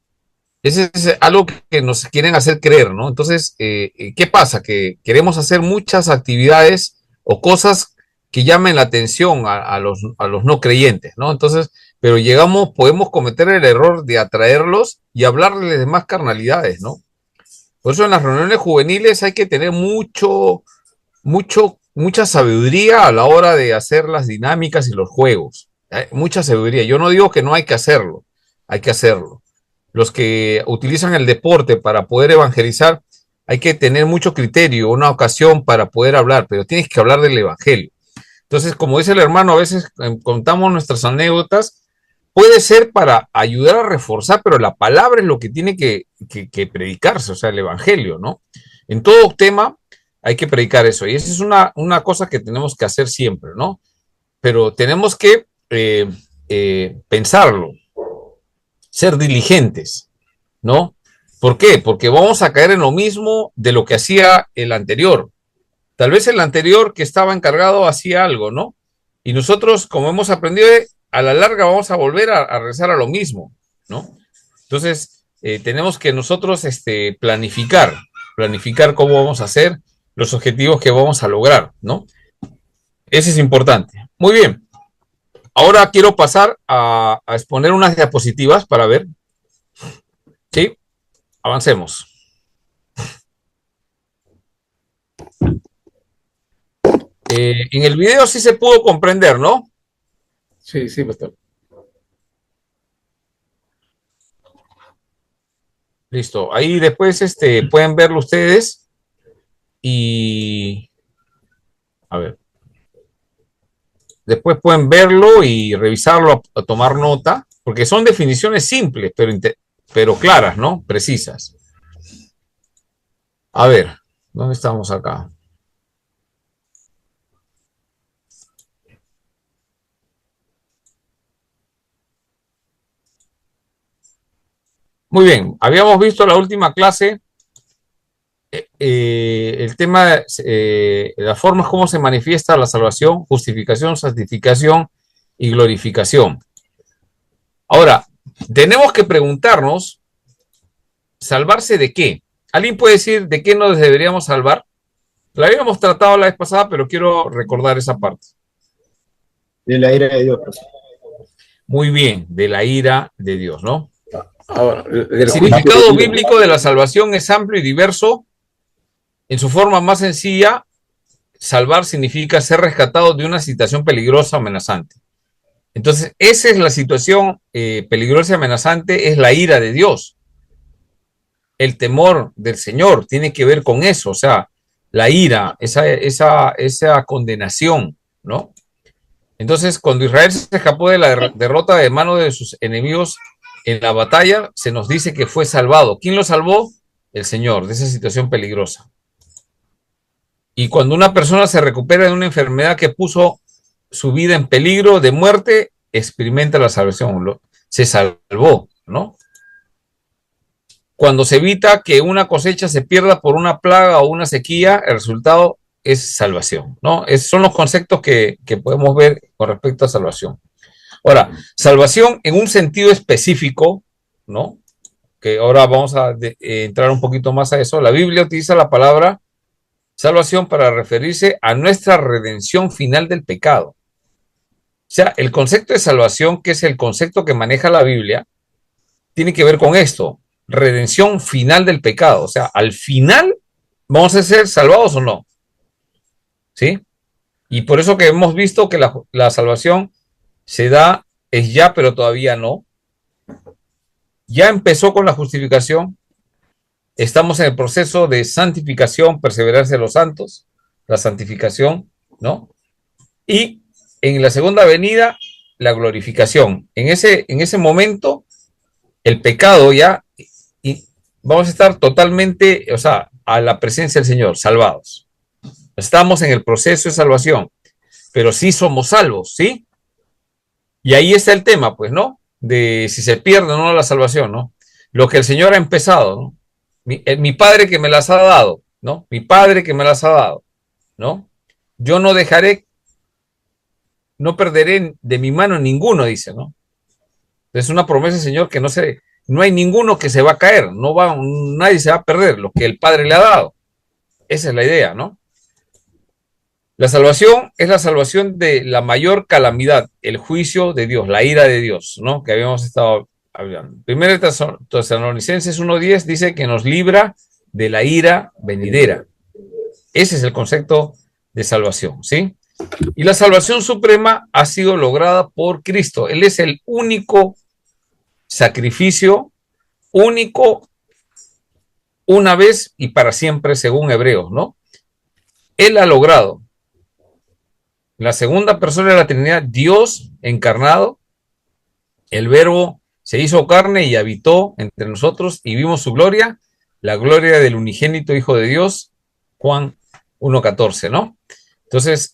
Speaker 1: Ese es algo que nos quieren hacer creer, ¿no? Entonces, ¿qué pasa? Que queremos hacer muchas actividades o cosas que llamen la atención a los no creyentes, ¿no? Entonces, pero podemos cometer el error de atraerlos y hablarles de más carnalidades, ¿no? Por eso en las reuniones juveniles hay que tener mucha sabiduría a la hora de hacer las dinámicas y los juegos. Mucha sabiduría. Yo no digo que no hay que hacerlo, hay que hacerlo. Los que utilizan el deporte para poder evangelizar, hay que tener mucho criterio, una ocasión para poder hablar, pero tienes que hablar del evangelio. Entonces, como dice el hermano, a veces contamos nuestras anécdotas, puede ser para ayudar a reforzar, pero la palabra es lo que tiene que predicarse, o sea, el evangelio, ¿no? En todo tema hay que predicar eso, y esa es una cosa que tenemos que hacer siempre, ¿no? Pero tenemos que pensarlo, ser diligentes, ¿no? ¿Por qué? Porque vamos a caer en lo mismo de lo que hacía el anterior. Tal vez el anterior que estaba encargado hacía algo, ¿no? Y nosotros, como hemos aprendido, a la larga vamos a volver a regresar a lo mismo, ¿no? Entonces, tenemos que nosotros planificar cómo vamos a hacer, los objetivos que vamos a lograr, ¿no? Ese es importante. Muy bien. ahora quiero pasar a exponer unas diapositivas para ver. Sí, avancemos. En el video sí se pudo comprender, ¿no?
Speaker 3: Sí, sí, pastor.
Speaker 1: Listo. Ahí después pueden verlo ustedes y a ver. Después pueden verlo y revisarlo, a tomar nota, porque son definiciones simples, pero claras, ¿no? Precisas. A ver, ¿dónde estamos acá? Muy bien, habíamos visto la última clase el tema, las formas como se manifiesta la salvación, justificación, santificación y glorificación. Ahora, tenemos que preguntarnos, ¿salvarse de qué? ¿Alguien puede decir de qué nos deberíamos salvar? La habíamos tratado la vez pasada, pero quiero recordar esa parte.
Speaker 3: De la ira de Dios.
Speaker 1: Muy bien, de la ira de Dios, ¿no?
Speaker 3: Ahora,
Speaker 1: el significado bíblico de la salvación es amplio y diverso. En su forma más sencilla, salvar significa ser rescatado de una situación peligrosa o amenazante. Entonces, esa es la situación peligrosa y amenazante, es la ira de Dios. El temor del Señor tiene que ver con eso, o sea, la ira, esa condenación, ¿no? Entonces, cuando Israel se escapó de la derrota de mano de sus enemigos en la batalla, se nos dice que fue salvado. ¿Quién lo salvó? El Señor, de esa situación peligrosa. Y cuando una persona se recupera de una enfermedad que puso su vida en peligro de muerte, experimenta la salvación, se salvó, ¿no? Cuando se evita que una cosecha se pierda por una plaga o una sequía, el resultado es salvación, ¿no? Son los conceptos que podemos ver con respecto a salvación. Ahora, salvación en un sentido específico, ¿no? Que ahora vamos a entrar un poquito más a eso. La Biblia utiliza la palabra salvación para referirse a nuestra redención final del pecado. O sea, el concepto de salvación, que es el concepto que maneja la Biblia, tiene que ver con esto, redención final del pecado. O sea, al final vamos a ser salvados o no. ¿Sí? Y por eso que hemos visto que la salvación se da, es ya, pero todavía no. Ya empezó con la justificación. Estamos en el proceso de santificación, perseverancia de los santos, la santificación, ¿no? Y en la segunda venida, la glorificación. En ese momento, el pecado ya, y vamos a estar totalmente, o sea, a la presencia del Señor, salvados. Estamos en el proceso de salvación, pero sí somos salvos, ¿sí? Y ahí está el tema, pues, ¿no? De si se pierde o no la salvación, ¿no? Lo que el Señor ha empezado, ¿no? Mi Padre que me las ha dado, ¿no? Mi Padre que me las ha dado, ¿no? Yo no dejaré, no perderé de mi mano ninguno, dice, ¿no? Es una promesa, Señor, que no hay ninguno que se va a caer, nadie se va a perder, lo que el Padre le ha dado. Esa es la idea, ¿no? La salvación es la salvación de la mayor calamidad, el juicio de Dios, la ira de Dios, ¿no? Que habíamos estado hablando. Primero Tesalonicenses 1:10 dice que nos libra de la ira venidera. Ese es el concepto de salvación, ¿sí? Y la salvación suprema ha sido lograda por Cristo. Él es el único sacrificio, único, una vez y para siempre, según Hebreos, ¿no? Él ha logrado. La segunda persona de la Trinidad, Dios encarnado, el Verbo se hizo carne y habitó entre nosotros y vimos su gloria, la gloria del unigénito Hijo de Dios, Juan 1:14, ¿no? Entonces,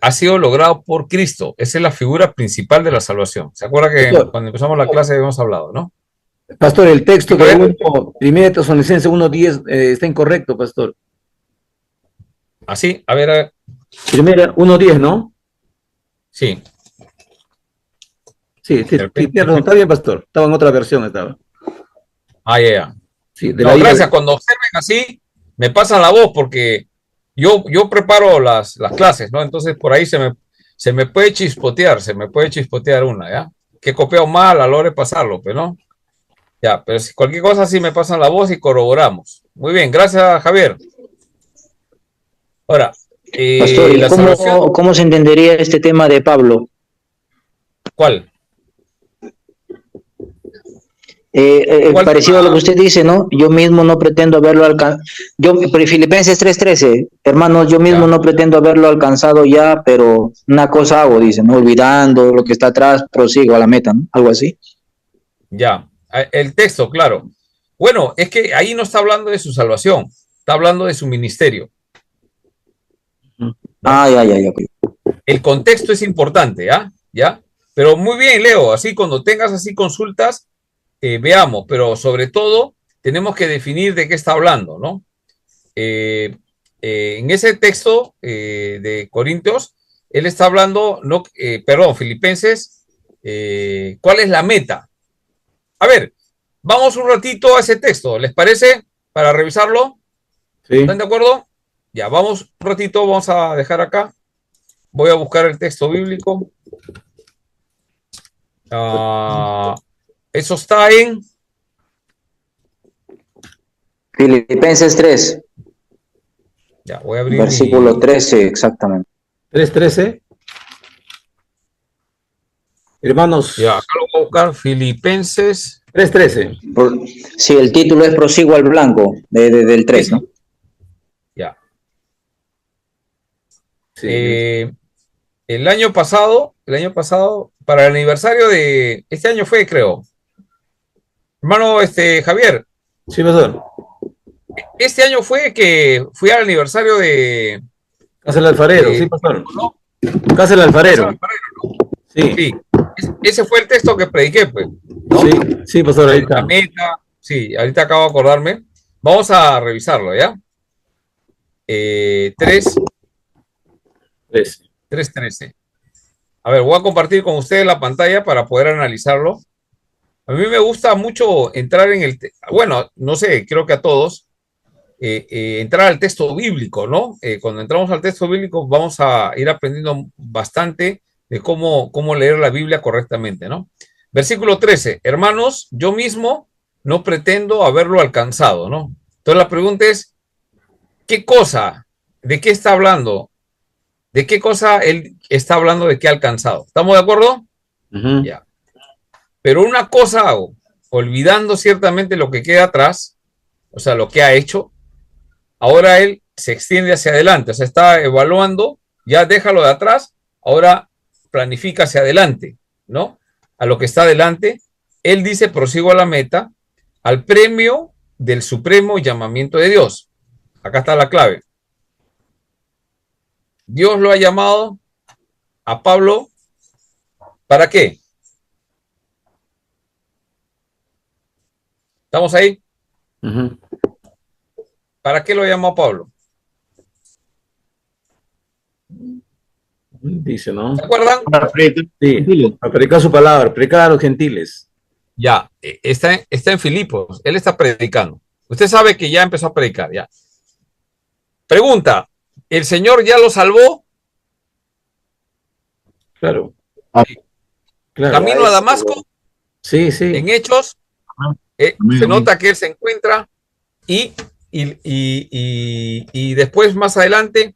Speaker 1: ha sido logrado por Cristo. Esa es la figura principal de la salvación. ¿Se acuerda que cuando empezamos la clase habíamos hablado, no?
Speaker 3: Pastor, el texto que leímos, 1 Tesalonicenses 1:10, está incorrecto, pastor.
Speaker 1: Así, a ver.
Speaker 3: Primera, 1:10, ¿no?
Speaker 1: Sí.
Speaker 3: Sí, está bien, pastor. Estaba en otra versión, estaba.
Speaker 1: Ya.
Speaker 3: Sí,
Speaker 1: no, gracias. Cuando observen así, me pasan la voz porque yo preparo las clases, ¿no? Entonces, por ahí se me puede chispotear una, ¿ya? Que he copiado mal a la hora de pasarlo, pero no. Ya, pero si cualquier cosa sí me pasan la voz y corroboramos. Muy bien, gracias, Javier. Ahora,
Speaker 5: Pastor, ¿y
Speaker 1: la salvación,
Speaker 5: cómo se entendería este tema de Pablo?
Speaker 1: ¿cuál?
Speaker 5: Parecido a lo que usted dice, ¿no? Yo mismo no pretendo haberlo alcanzado. Filipenses 3:13, hermanos, yo mismo no pretendo haberlo alcanzado ya, pero una cosa hago, dice, ¿no? Olvidando lo que está atrás, prosigo a la meta, ¿no? Algo así.
Speaker 1: Ya, el texto, claro. Bueno, es que ahí no está hablando de su salvación, está hablando de su ministerio.
Speaker 5: Ya.
Speaker 1: El contexto es importante, ¿ya? ¿Ya? Pero muy bien, Leo, así cuando tengas así consultas, veamos, pero sobre todo tenemos que definir de qué está hablando, ¿no? En ese texto de Corintios, él está hablando, Filipenses, ¿cuál es la meta? A ver, vamos un ratito a ese texto, ¿les parece? Para revisarlo.
Speaker 3: Sí.
Speaker 1: ¿Están de acuerdo? Ya, vamos un ratito, vamos a dejar acá. Voy a buscar el texto bíblico. Eso está en
Speaker 5: Filipenses 3.
Speaker 1: Ya, voy a abrir
Speaker 5: versículo 13, exactamente.
Speaker 3: 3:13. Hermanos.
Speaker 1: Ya, acá lo voy a buscar. Filipenses
Speaker 3: 3:13.
Speaker 5: Sí, el título es Prosigo al blanco, del 3, ¿no?
Speaker 1: Ya.
Speaker 3: Sí.
Speaker 1: El año pasado, para el aniversario de este año fue, creo. Hermano, Javier.
Speaker 3: Sí, pastor.
Speaker 1: Este año fue que fui al aniversario de
Speaker 3: Casa del Alfarero, sí, pastor. ¿No? Casa del Alfarero. Sí.
Speaker 1: Ese fue el texto que prediqué, pues, ¿no?
Speaker 3: Sí, pastor, ahí está.
Speaker 1: La meta, sí, ahorita acabo de acordarme. Vamos a revisarlo, ¿ya? 3:13. A ver, voy a compartir con ustedes la pantalla para poder analizarlo. A mí me gusta mucho entrar en bueno, no sé, creo que a todos, entrar al texto bíblico, ¿no? Cuando entramos al texto bíblico vamos a ir aprendiendo bastante de cómo leer la Biblia correctamente, ¿no? Versículo 13, hermanos, yo mismo no pretendo haberlo alcanzado, ¿no? Entonces la pregunta es, ¿qué cosa? ¿De qué está hablando? ¿De qué cosa él está hablando de qué ha alcanzado? ¿Estamos de acuerdo? Ya. Pero una cosa hago, olvidando ciertamente lo que queda atrás, o sea, lo que ha hecho, ahora él se extiende hacia adelante, o sea, está evaluando, ya déjalo de atrás, ahora planifica hacia adelante, ¿no? A lo que está adelante, él dice, prosigo a la meta, al premio del supremo llamamiento de Dios. Acá está la clave. Dios lo ha llamado a Pablo, ¿para qué? ¿Estamos ahí? ¿Para qué lo llamó a Pablo?
Speaker 3: Dice, ¿no?
Speaker 1: ¿Se acuerdan?
Speaker 3: Sí, para predicar su palabra, predicar a los gentiles.
Speaker 1: Ya, está en Filipos, él está predicando. Usted sabe que ya empezó a predicar, ya. Pregunta, ¿el Señor ya lo salvó?
Speaker 3: Claro.
Speaker 1: Camino a Damasco.
Speaker 3: Sí.
Speaker 1: En Hechos, se nota que él se encuentra y después, más adelante,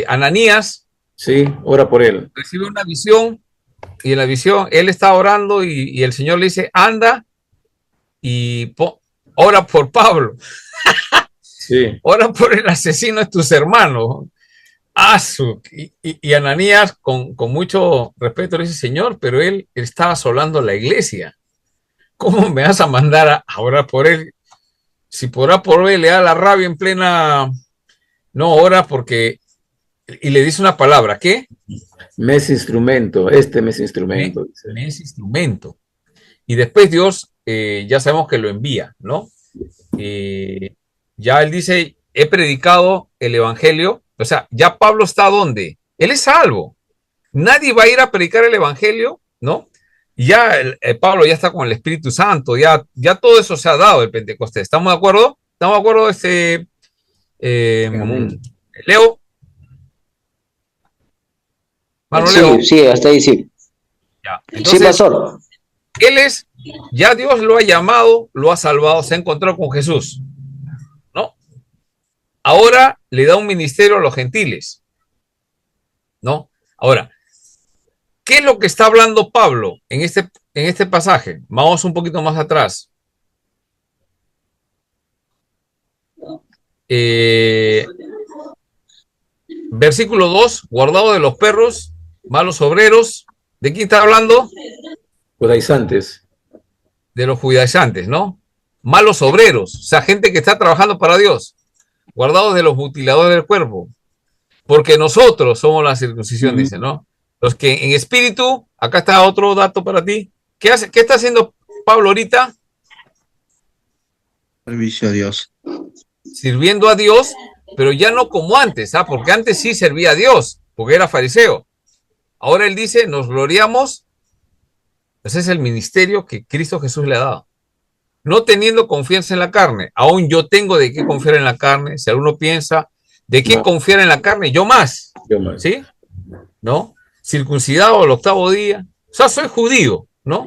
Speaker 1: Ananías.
Speaker 3: Sí, ora por él.
Speaker 1: Recibe una visión y en la visión él está orando y el Señor le dice, anda y ora por Pablo.
Speaker 3: Sí.
Speaker 1: Ora por el asesino de tus hermanos. Y Ananías, con mucho respeto, le dice, Señor, pero él está asolando la iglesia. ¿Cómo me vas a mandar a orar por él? Si por orar por él le da la rabia en plena... No, ora porque... Y le dice una palabra, ¿qué?
Speaker 3: Me es instrumento, me es instrumento.
Speaker 1: Me es instrumento. Y después Dios, ya sabemos que lo envía, ¿no? Ya él dice, he predicado el evangelio. O sea, ya Pablo está ¿dónde? Él es salvo. Nadie va a ir a predicar el evangelio, ¿no? Ya Pablo ya está con el Espíritu Santo, ya todo eso se ha dado el Pentecostés. ¿Estamos de acuerdo? ¿Estamos de acuerdo, Leo? Hermano
Speaker 5: Sí,
Speaker 1: Leo.
Speaker 5: sí, hasta ahí sí.
Speaker 1: Ya. Entonces,
Speaker 5: Sí, pastor.
Speaker 1: él es, ya Dios lo ha llamado, lo ha salvado, se ha encontrado con Jesús, ¿no? Ahora le da un ministerio a los gentiles, ¿no? Ahora, ¿qué es lo que está hablando Pablo en este pasaje? Vamos un poquito más atrás. Versículo 2, guardado de los perros, malos obreros. ¿De quién está hablando?
Speaker 3: Judaizantes.
Speaker 1: De los judaizantes, ¿no? Malos obreros, o sea, gente que está trabajando para Dios. Guardados de los mutiladores del cuerpo. Porque nosotros somos la circuncisión, dice, ¿no? Los que en espíritu, acá está otro dato para ti. ¿Qué está haciendo Pablo ahorita?
Speaker 11: Servicio a Dios.
Speaker 1: Sirviendo a Dios, pero ya no como antes, ¿ah? Porque antes sí servía a Dios, porque era fariseo. Ahora él dice, nos gloriamos. Ese es el ministerio que Cristo Jesús le ha dado. No teniendo confianza en la carne. Aún yo tengo de qué confiar en la carne. Si alguno piensa, ¿de qué confiar en la carne? Yo más. ¿Sí? ¿No? Circuncidado al 8º día. O sea, soy judío, ¿no?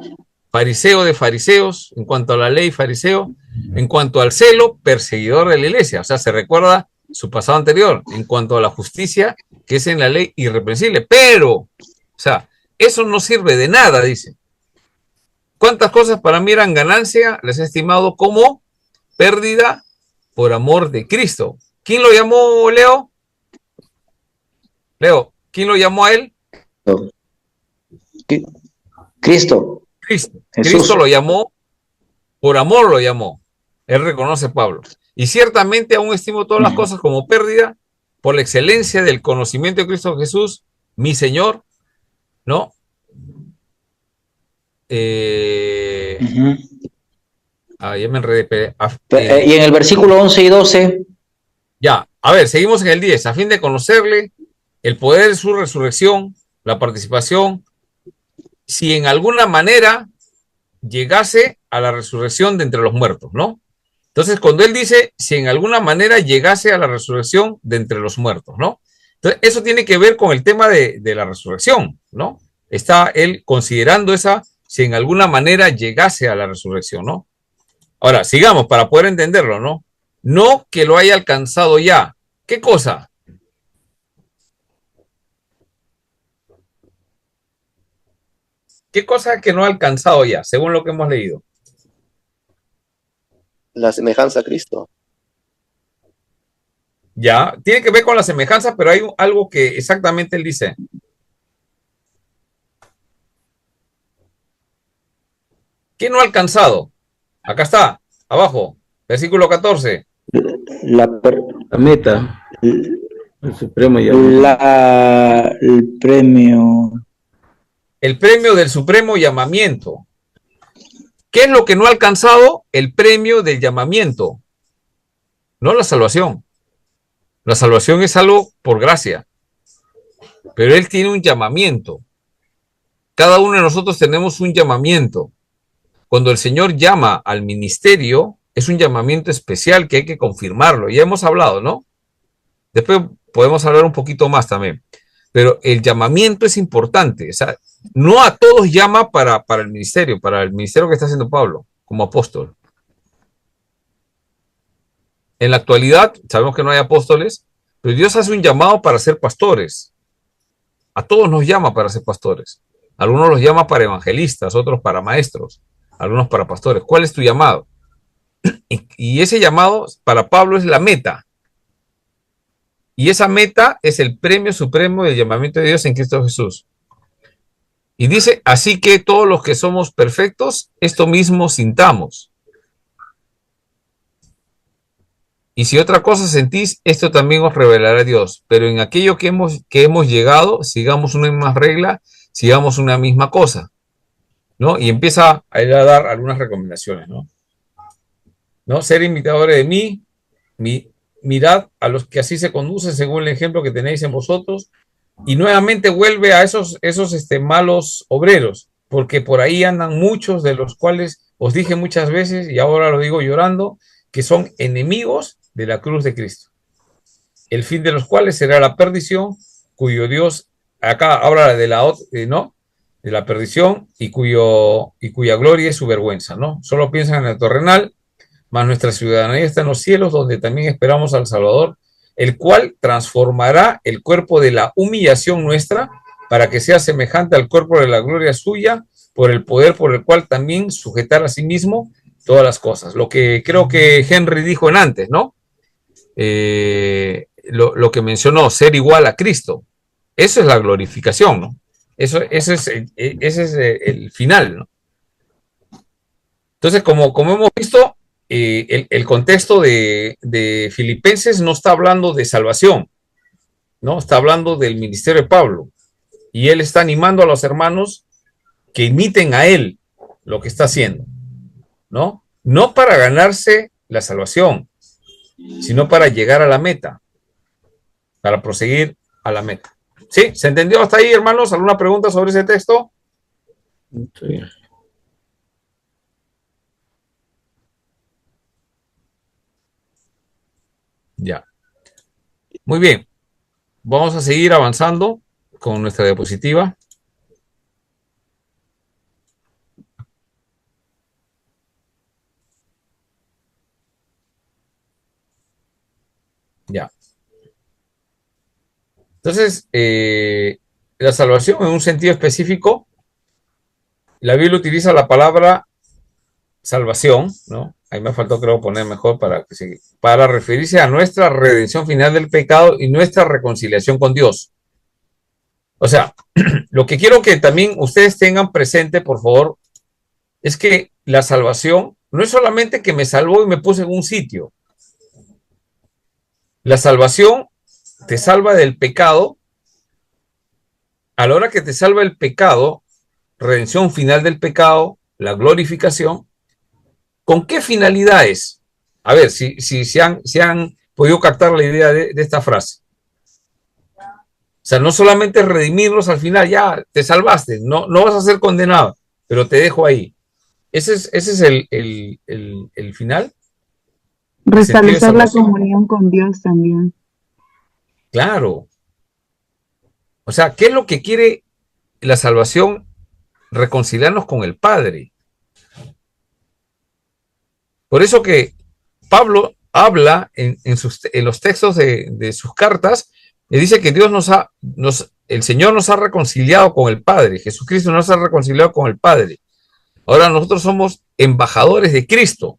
Speaker 1: Fariseo de fariseos, en cuanto a la ley, fariseo. En cuanto al celo, perseguidor de la iglesia. O sea, se recuerda su pasado anterior. En cuanto a la justicia, que es en la ley irreprensible. Pero, o sea, eso no sirve de nada, dice. ¿Cuántas cosas para mí eran ganancia? Les he estimado como pérdida por amor de Cristo. ¿Quién lo llamó, Leo? Leo, ¿quién lo llamó a él?
Speaker 5: Cristo.
Speaker 1: Cristo lo llamó, por amor lo llamó. Él reconoce Pablo. Y ciertamente aún estimo todas las cosas como pérdida por la excelencia del conocimiento de Cristo Jesús, mi Señor, ¿no? Ya me enredé.
Speaker 5: Y en el versículo 11 y 12.
Speaker 1: Ya, a ver, seguimos en el 10. A fin de conocerle el poder de su resurrección, la participación, si en alguna manera llegase a la resurrección de entre los muertos, ¿no? Entonces, cuando él dice, si en alguna manera llegase a la resurrección de entre los muertos, ¿no? Entonces, eso tiene que ver con el tema de la resurrección, ¿no? Está él considerando esa, si en alguna manera llegase a la resurrección, ¿no? Ahora, sigamos para poder entenderlo, ¿no? No que lo haya alcanzado ya. ¿Qué cosa? ¿Qué cosa que no ha alcanzado ya, según lo que hemos leído?
Speaker 8: La semejanza a Cristo.
Speaker 1: Ya, tiene que ver con la semejanza, pero hay algo que exactamente él dice. ¿Qué no ha alcanzado? Acá está, abajo, versículo 14.
Speaker 3: La meta. El supremo
Speaker 5: el premio.
Speaker 1: El premio del supremo llamamiento. ¿Qué es lo que no ha alcanzado? El premio del llamamiento. No la salvación. La salvación es algo por gracia. Pero él tiene un llamamiento. Cada uno de nosotros tenemos un llamamiento. Cuando el Señor llama al ministerio, es un llamamiento especial que hay que confirmarlo. Ya hemos hablado, ¿no? Después podemos hablar un poquito más también. Pero el llamamiento es importante. O sea, no a todos llama para el ministerio que está haciendo Pablo como apóstol. En la actualidad, sabemos que no hay apóstoles, pero Dios hace un llamado para ser pastores. A todos nos llama para ser pastores. Algunos los llama para evangelistas, otros para maestros, algunos para pastores. ¿Cuál es tu llamado? Y ese llamado para Pablo es la meta. Y esa meta es el premio supremo del llamamiento de Dios en Cristo Jesús. Y dice, así que todos los que somos perfectos, esto mismo sintamos. Y si otra cosa sentís, esto también os revelará Dios. Pero en aquello que hemos llegado, sigamos una misma regla, sigamos una misma cosa, ¿no? Y empieza a dar algunas recomendaciones, ¿no? Ser imitadores de mí, mirad a los que así se conducen según el ejemplo que tenéis en vosotros. Y nuevamente vuelve a esos malos obreros, porque por ahí andan muchos de los cuales os dije muchas veces, y ahora lo digo llorando, que son enemigos de la cruz de Cristo, el fin de los cuales será la perdición, cuyo Dios acá habla de ¿no? De la perdición y cuya gloria es su vergüenza, ¿no? Solo piensan en el terrenal, mas nuestra ciudadanía está en los cielos, donde también esperamos al Salvador, el cual transformará el cuerpo de la humillación nuestra para que sea semejante al cuerpo de la gloria suya, por el poder por el cual también sujetar a sí mismo todas las cosas. Lo que creo que Henry dijo en antes, ¿no? Lo que mencionó, ser igual a Cristo. Eso es la glorificación, ¿no? Ese es el final, ¿no? Entonces, como hemos visto, el contexto de Filipenses no está hablando de salvación, ¿no? Está hablando del ministerio de Pablo. Y él está animando a los hermanos que imiten a él lo que está haciendo, ¿no? No para ganarse la salvación, sino para llegar a la meta, para proseguir a la meta. ¿Sí? ¿Se entendió hasta ahí, hermanos? ¿Alguna pregunta sobre ese texto?
Speaker 3: Sí.
Speaker 1: Ya. Muy bien. Vamos a seguir avanzando con nuestra diapositiva. Ya. Entonces, la salvación en un sentido específico, la Biblia utiliza la palabra salvación, ¿no? Ahí me faltó, creo, poner mejor para referirse a nuestra redención final del pecado y nuestra reconciliación con Dios. O sea, lo que quiero que también ustedes tengan presente, por favor, es que la salvación no es solamente que me salvó y me puse en un sitio. La salvación te salva del pecado. A la hora que te salva el pecado, redención final del pecado, la glorificación, ¿con qué finalidades? A ver, si se han podido captar la idea de esta frase. O sea, no solamente redimirlos al final, ya te salvaste, no vas a ser condenado, pero te dejo ahí. Ese es el final.
Speaker 2: Restablecer la comunión con Dios también.
Speaker 1: Claro. O sea, ¿qué es lo que quiere la salvación? Reconciliarnos con el Padre. Por eso que Pablo habla en los textos de sus cartas, y dice que Dios el Señor nos ha reconciliado con el Padre, Jesucristo nos ha reconciliado con el Padre. Ahora nosotros somos embajadores de Cristo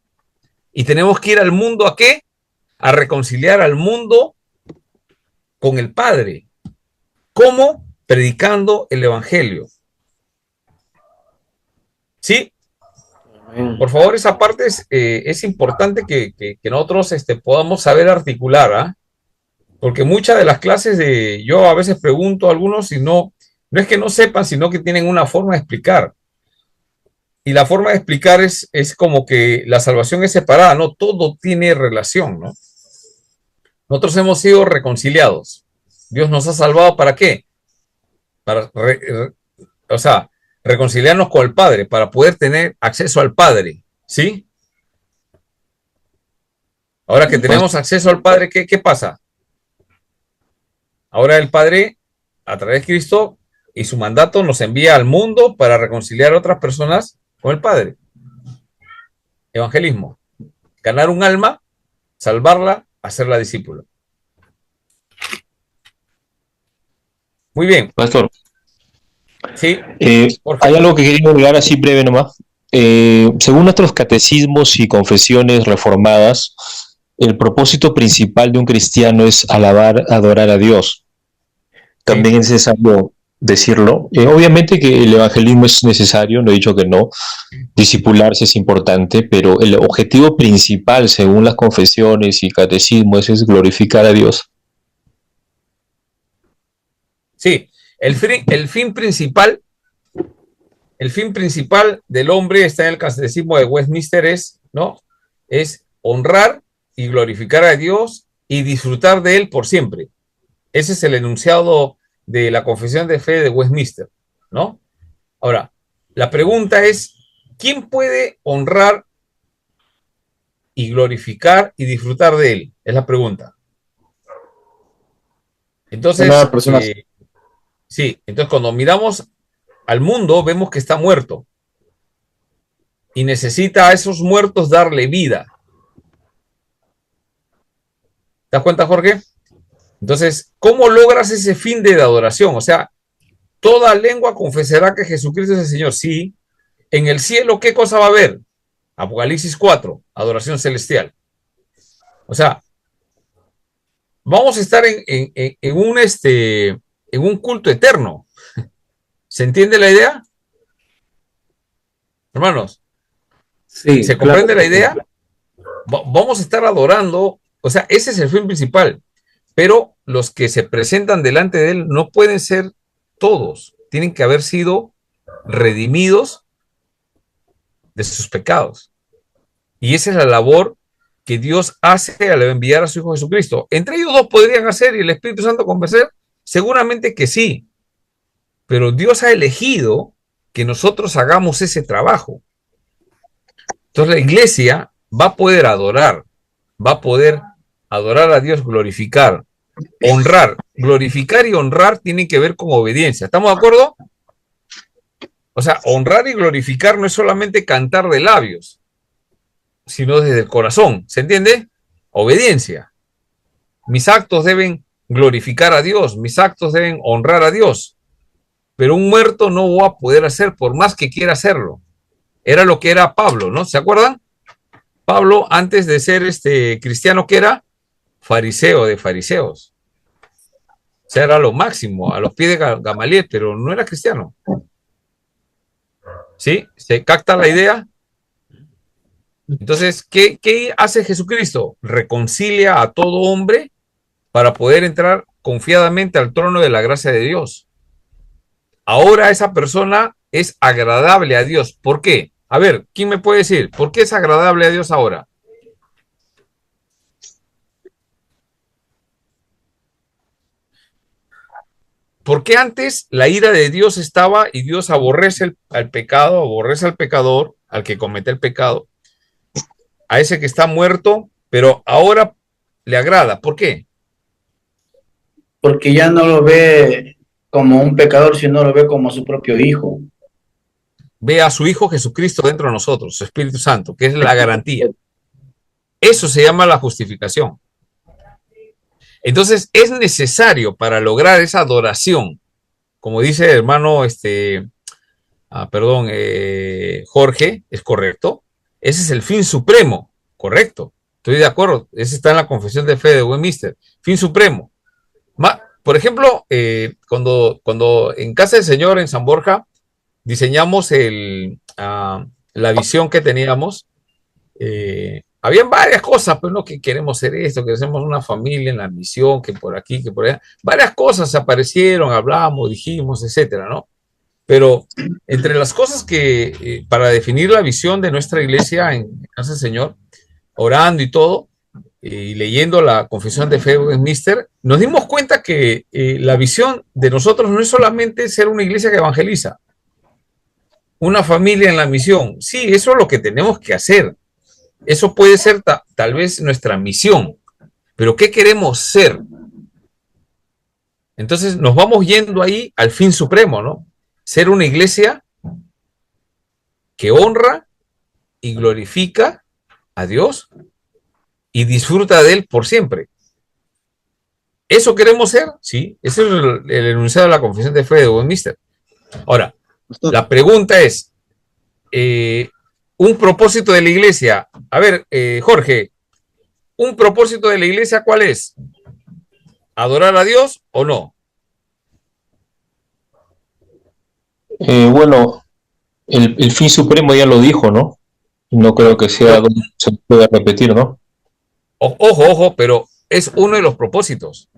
Speaker 1: y tenemos que ir al mundo ¿a qué? A reconciliar al mundo con el Padre. ¿Cómo? Predicando el Evangelio. ¿Sí? Por favor, esa parte es importante que nosotros podamos saber articular, ¿ah? Porque muchas de las clases yo a veces pregunto a algunos y no es que no sepan, sino que tienen una forma de explicar. Y la forma de explicar es como que la salvación es separada, no todo tiene relación, ¿no? Nosotros hemos sido reconciliados. Dios nos ha salvado ¿para qué? Para reconciliarnos con el Padre, para poder tener acceso al Padre, ¿sí? Ahora que tenemos acceso al Padre, ¿qué pasa? Ahora el Padre, a través de Cristo y su mandato, nos envía al mundo para reconciliar a otras personas con el Padre. Evangelismo. Ganar un alma, salvarla, hacerla discípula. Muy bien.
Speaker 10: Pastor.
Speaker 1: Sí.
Speaker 10: Hay algo que quería agregar así breve nomás. Según nuestros catecismos y confesiones reformadas, el propósito principal de un cristiano es alabar, adorar a Dios. También es necesario decirlo. Obviamente que el evangelismo es necesario, no he dicho que no. Discipularse es importante, pero el objetivo principal, según las confesiones y catecismos, es glorificar a Dios.
Speaker 1: Sí, el fin principal del hombre está en el catecismo de Westminster, ¿no? Es honrar y glorificar a Dios y disfrutar de él por siempre. Ese es el enunciado de la confesión de fe de Westminster, ¿no? Ahora, la pregunta es, ¿quién puede honrar y glorificar y disfrutar de él? Es la pregunta. Entonces, Sí, entonces cuando miramos al mundo vemos que está muerto y necesita a esos muertos darle vida. ¿Te das cuenta, Jorge? Entonces, ¿cómo logras ese fin de adoración? O sea, toda lengua confesará que Jesucristo es el Señor. Sí. En el cielo, ¿qué cosa va a haber? Apocalipsis 4, adoración celestial. O sea, vamos a estar en un culto eterno. ¿Se entiende la idea? Hermanos,
Speaker 3: Sí,
Speaker 1: ¿se
Speaker 3: claro.
Speaker 1: comprende la idea? Vamos a estar adorando, o sea, ese es el fin principal, pero los que se presentan delante de él no pueden ser todos, tienen que haber sido redimidos de sus pecados. Y esa es la labor que Dios hace al enviar a su Hijo Jesucristo. Entre ellos dos podrían hacer y el Espíritu Santo convencer, seguramente que sí, pero Dios ha elegido que nosotros hagamos ese trabajo. Entonces la iglesia va a poder adorar a Dios, glorificar, honrar. Glorificar y honrar tienen que ver con obediencia. ¿Estamos de acuerdo? O sea, honrar y glorificar no es solamente cantar de labios, sino desde el corazón. ¿Se entiende? Obediencia. Mis actos deben glorificar a Dios, mis actos deben honrar a Dios. Pero un muerto no va a poder hacer por más que quiera hacerlo. Era lo que era Pablo, ¿no? ¿Se acuerdan? Pablo, antes de ser cristiano, ¿qué era? Fariseo de fariseos. O sea, era lo máximo, a los pies de Gamaliel, pero no era cristiano. ¿Sí? ¿Se capta la idea? Entonces, ¿qué hace Jesucristo? Reconcilia a todo hombre para poder entrar confiadamente al trono de la gracia de Dios. Ahora esa persona es agradable a Dios. ¿Por qué? A ver, ¿quién me puede decir? ¿Por qué es agradable a Dios ahora? ¿Por qué antes la ira de Dios estaba y Dios aborrece al pecado, aborrece al pecador, al que comete el pecado, a ese que está muerto, pero ahora le agrada? ¿Por qué?
Speaker 13: Porque ya no lo ve como un pecador, sino lo ve como su propio hijo.
Speaker 1: Ve a su Hijo Jesucristo dentro de nosotros, su Espíritu Santo, que es la garantía. Eso se llama la justificación. Entonces, es necesario para lograr esa adoración, como dice el hermano, Jorge, es correcto. Ese es el fin supremo, correcto. Estoy de acuerdo. Ese está en la Confesión de Fe de Westminster. Fin supremo. Por ejemplo, cuando en Casa del Señor, en San Borja, diseñamos la visión que teníamos, habían varias cosas, pues no, que queremos ser esto, que hacemos una familia en la misión, que por aquí, que por allá. Varias cosas aparecieron, hablamos, dijimos, etcétera, ¿no? Pero entre las cosas que, para definir la visión de nuestra iglesia en Casa del Señor, orando y todo, y leyendo la Confesión de Fe de Westminster, nos dimos cuenta que la visión de nosotros no es solamente ser una iglesia que evangeliza, una familia en la misión. Sí, eso es lo que tenemos que hacer. Eso puede ser tal vez nuestra misión, pero ¿qué queremos ser? Entonces nos vamos yendo ahí al fin supremo, ¿no? Ser una iglesia que honra y glorifica a Dios y disfruta de Él por siempre. ¿Eso queremos ser? Sí, ese es el enunciado de la Confesión de Fe de Westminster. Ahora, la pregunta es, un propósito de la iglesia. A ver, Jorge, ¿un propósito de la iglesia cuál es? ¿Adorar a Dios o no?
Speaker 10: Bueno, el fin supremo ya lo dijo, ¿no? No creo que se pueda repetir, ¿no?
Speaker 1: Ojo, pero es uno de los propósitos.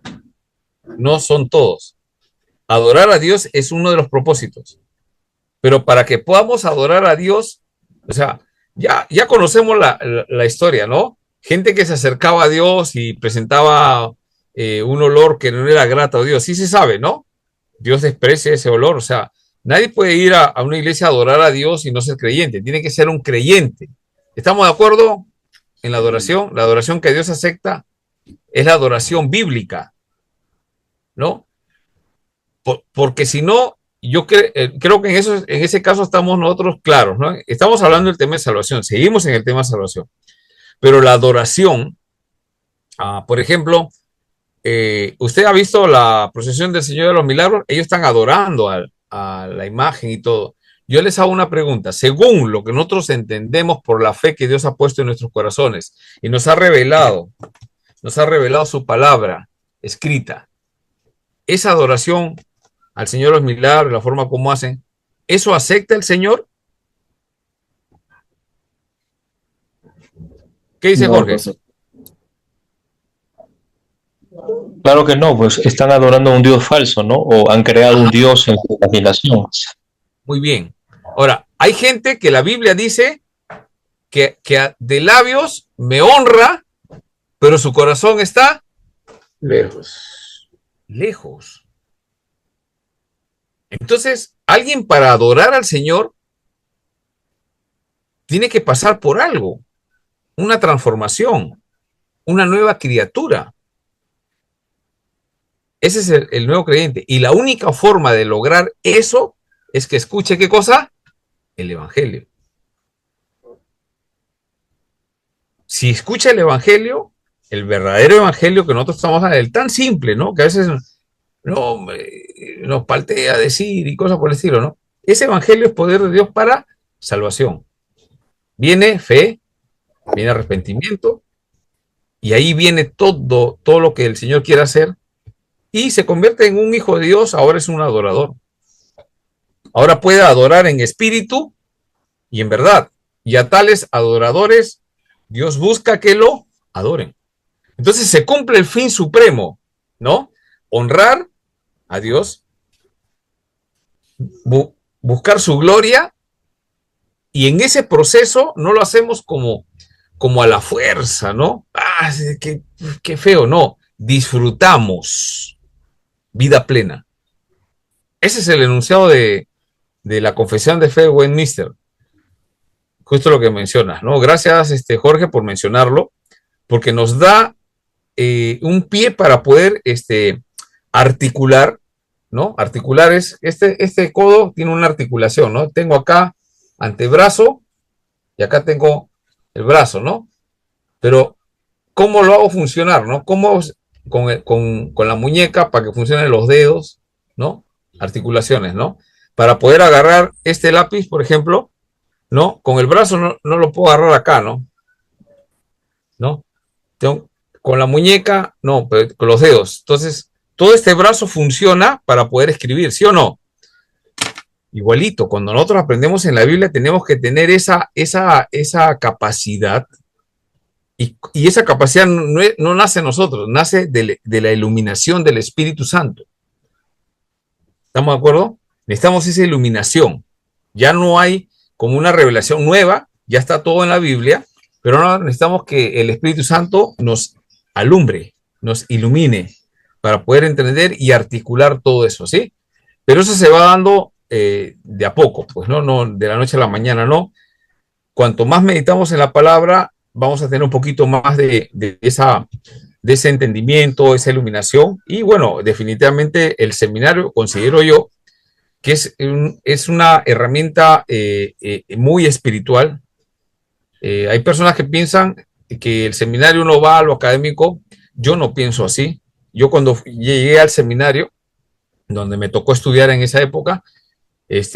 Speaker 1: No son todos. Adorar a Dios es uno de los propósitos. Pero para que podamos adorar a Dios, o sea, ya conocemos la historia, ¿no? Gente que se acercaba a Dios y presentaba un olor que no era grato a Dios. Sí se sabe, ¿no? Dios desprecia ese olor. O sea, nadie puede ir a una iglesia a adorar a Dios y no ser creyente. Tiene que ser un creyente. ¿Estamos de acuerdo en la adoración? La adoración que Dios acepta es la adoración bíblica, ¿no? porque si no, yo creo que en ese caso estamos nosotros claros, ¿no? Estamos hablando del tema de salvación, seguimos en el tema de salvación, pero la adoración, por ejemplo, usted ha visto la procesión del Señor de los Milagros, ellos están adorando a la imagen y todo. Yo les hago una pregunta, según lo que nosotros entendemos por la fe que Dios ha puesto en nuestros corazones y nos ha revelado su palabra escrita, esa adoración al Señor de los Milagros, la forma como hacen, ¿eso acepta el Señor? ¿Qué dice Jorge?
Speaker 10: Pues, claro que no, pues están adorando a un Dios falso, ¿no? O han creado un Dios en su imaginación.
Speaker 1: Muy bien. Ahora, hay gente que la Biblia dice que de labios me honra, pero su corazón está
Speaker 3: lejos.
Speaker 1: Lejos. Entonces, alguien para adorar al Señor tiene que pasar por algo, una transformación, una nueva criatura. Ese es el nuevo creyente. Y la única forma de lograr eso es que escuche, ¿qué cosa? El Evangelio. Si escucha el Evangelio, el verdadero Evangelio que nosotros estamos hablando, el tan simple, ¿no? Que a veces nos paltea decir y cosas por el estilo, ¿no? Ese Evangelio es poder de Dios para salvación. Viene fe, viene arrepentimiento, y ahí viene todo lo que el Señor quiere hacer, y se convierte en un hijo de Dios, ahora es un adorador. Ahora puede adorar en espíritu y en verdad. Y a tales adoradores, Dios busca que lo adoren. Entonces se cumple el fin supremo, ¿no? Honrar a Dios, buscar su gloria, y en ese proceso no lo hacemos como a la fuerza, ¿no? Qué feo, no. Disfrutamos vida plena. Ese es el enunciado de la Confesión de Fe de Westminster. Justo lo que mencionas, ¿no? Gracias, Jorge, por mencionarlo, porque nos da un pie para poder articular, ¿no? Articular es, este codo tiene una articulación, ¿no? Tengo acá antebrazo y acá tengo el brazo, ¿no? Pero, ¿cómo lo hago funcionar, no? ¿Cómo con la muñeca para que funcionen los dedos, ¿no? Articulaciones, ¿no? Para poder agarrar este lápiz, por ejemplo, ¿no? Con el brazo no lo puedo agarrar acá, ¿no? ¿No? Con la muñeca, no, pero con los dedos. Entonces, todo este brazo funciona para poder escribir, ¿sí o no? Igualito, cuando nosotros aprendemos en la Biblia tenemos que tener esa capacidad, y esa capacidad no nace en nosotros, nace de la iluminación del Espíritu Santo. ¿Estamos de acuerdo? Necesitamos esa iluminación. Ya no hay como una revelación nueva, ya está todo en la Biblia, pero ahora necesitamos que el Espíritu Santo nos alumbre, nos ilumine, para poder entender y articular todo eso, ¿sí? Pero eso se va dando de a poco, pues no de la noche a la mañana, no. Cuanto más meditamos en la palabra, vamos a tener un poquito más de ese entendimiento, esa iluminación. Y bueno, definitivamente el seminario, considero yo, que es una herramienta muy espiritual. Hay personas que piensan que el seminario no va a lo académico. Yo no pienso así. Yo cuando llegué al seminario, donde me tocó estudiar en esa época,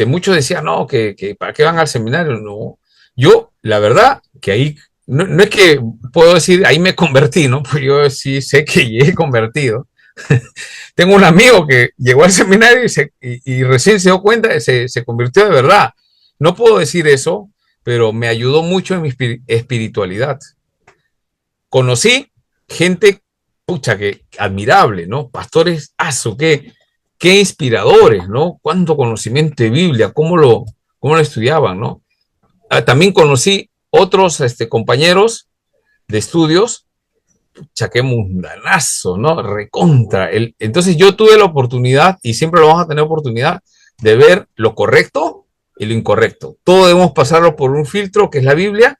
Speaker 1: muchos decían, no, que ¿para qué van al seminario? No. Yo, la verdad, que ahí, no es que puedo decir, ahí me convertí, ¿no? Pues yo sí sé que llegué convertido. Tengo un amigo que llegó al seminario y recién se dio cuenta, se convirtió de verdad. No puedo decir eso, pero me ayudó mucho en mi espiritualidad. Conocí gente, pucha, que admirable, ¿no? Pastores, qué inspiradores, ¿no? Cuánto conocimiento de Biblia, cómo lo estudiaban, ¿no? También conocí otros compañeros de estudios, pucha, qué mundanazo, ¿no? Recontra. Entonces yo tuve la oportunidad, y siempre lo vamos a tener oportunidad, de ver lo correcto y lo incorrecto. Todo debemos pasarlo por un filtro que es la Biblia,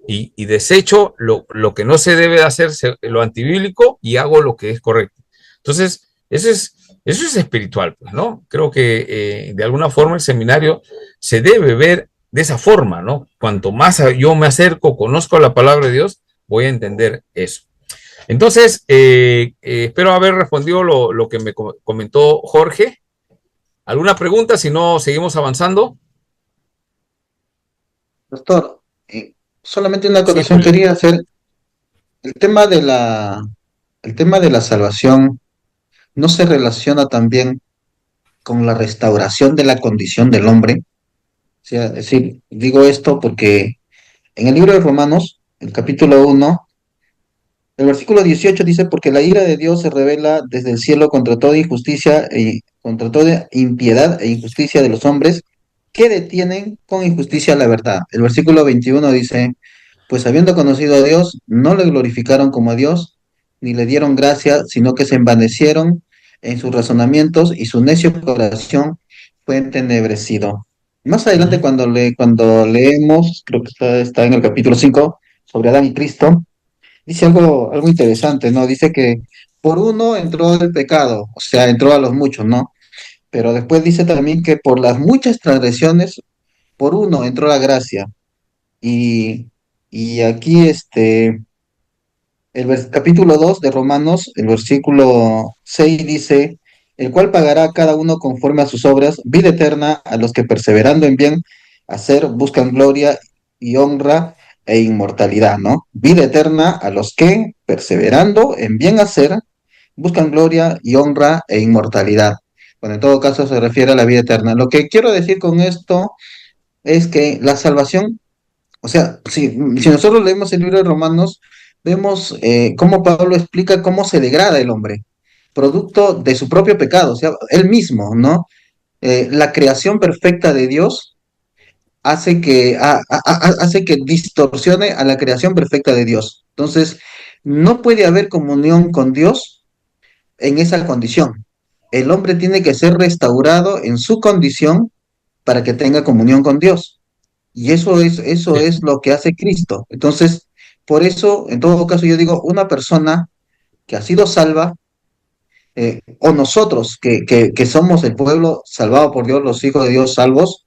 Speaker 1: y desecho lo que no se debe de hacer, lo antibíblico, y hago lo que es correcto. Entonces, esa es Eso es espiritual, pues, ¿no? Creo que de alguna forma el seminario se debe ver de esa forma, ¿no? Cuanto más yo me acerco, conozco la palabra de Dios, voy a entender eso. Entonces, espero haber respondido lo que me comentó Jorge. ¿Alguna pregunta? Si no, seguimos avanzando.
Speaker 11: Pastor, solamente una acotación quería hacer. El tema de la salvación no se relaciona también con la restauración de la condición del hombre. O sea, es decir, digo esto porque en el libro de Romanos, el capítulo 1, el versículo 18 dice, porque la ira de Dios se revela desde el cielo contra toda injusticia y contra toda impiedad e injusticia de los hombres que detienen con injusticia la verdad. El versículo 21 dice, pues habiendo conocido a Dios, no le glorificaron como a Dios, ni le dieron gracia, sino que se envanecieron en sus razonamientos y su necio corazón fue entenebrecido. Más adelante cuando leemos, creo que está en el capítulo 5, sobre Adán y Cristo, dice algo interesante, ¿no? Dice que por uno entró el pecado, o sea, entró a los muchos, ¿no? Pero después dice también que por las muchas transgresiones, por uno entró la gracia. Y, y aquí capítulo 2 de Romanos, el versículo 6 dice, el cual pagará a cada uno conforme a sus obras, vida eterna a los que perseverando en bien hacer buscan gloria y honra e inmortalidad, ¿no? Vida eterna a los que perseverando en bien hacer buscan gloria y honra e inmortalidad. Bueno, en todo caso se refiere a la vida eterna. Lo que quiero decir con esto es que la salvación, o sea, si nosotros leemos el libro de Romanos, vemos cómo Pablo explica cómo se degrada el hombre, producto de su propio pecado, o sea, él mismo, ¿no? La creación perfecta de Dios hace que distorsione a la creación perfecta de Dios. Entonces, no puede haber comunión con Dios en esa condición. El hombre tiene que ser restaurado en su condición para que tenga comunión con Dios. Y eso es lo que hace Cristo. Entonces, por eso, en todo caso, yo digo, una persona que ha sido salva, o nosotros que somos el pueblo salvado por Dios, los hijos de Dios salvos,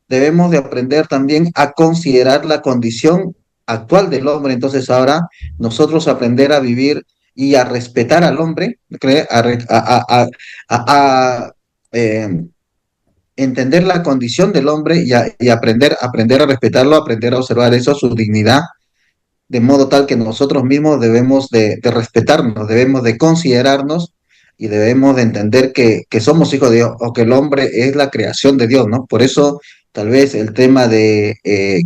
Speaker 11: debemos de aprender también a considerar la condición actual del hombre. Entonces, ahora nosotros aprender a vivir y a respetar al hombre, a entender la condición del hombre y aprender a respetarlo, aprender a observar eso, su dignidad, de modo tal que nosotros mismos debemos de respetarnos, debemos de considerarnos y debemos de entender que somos hijos de Dios o que el hombre es la creación de Dios, ¿no? Por eso tal vez el tema de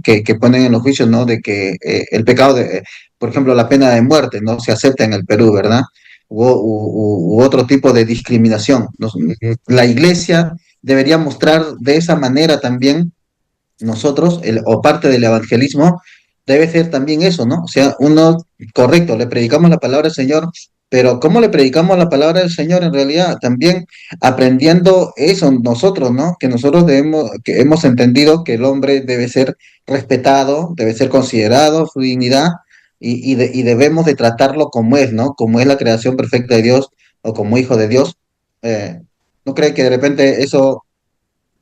Speaker 11: que ponen en los juicios, ¿no? De que el pecado, por ejemplo, la pena de muerte, ¿no? Se acepta en el Perú, ¿verdad? U otro tipo de discriminación. La iglesia debería mostrar de esa manera también nosotros, o parte del evangelismo, debe ser también eso, ¿no? O sea, uno, correcto, le predicamos la palabra del Señor, pero ¿cómo le predicamos la palabra del Señor en realidad? También aprendiendo eso nosotros, ¿no? Que nosotros que hemos entendido que el hombre debe ser respetado, debe ser considerado, su dignidad, y debemos de tratarlo como es, ¿no? Como es la creación perfecta de Dios, o como hijo de Dios. ¿No cree que de repente eso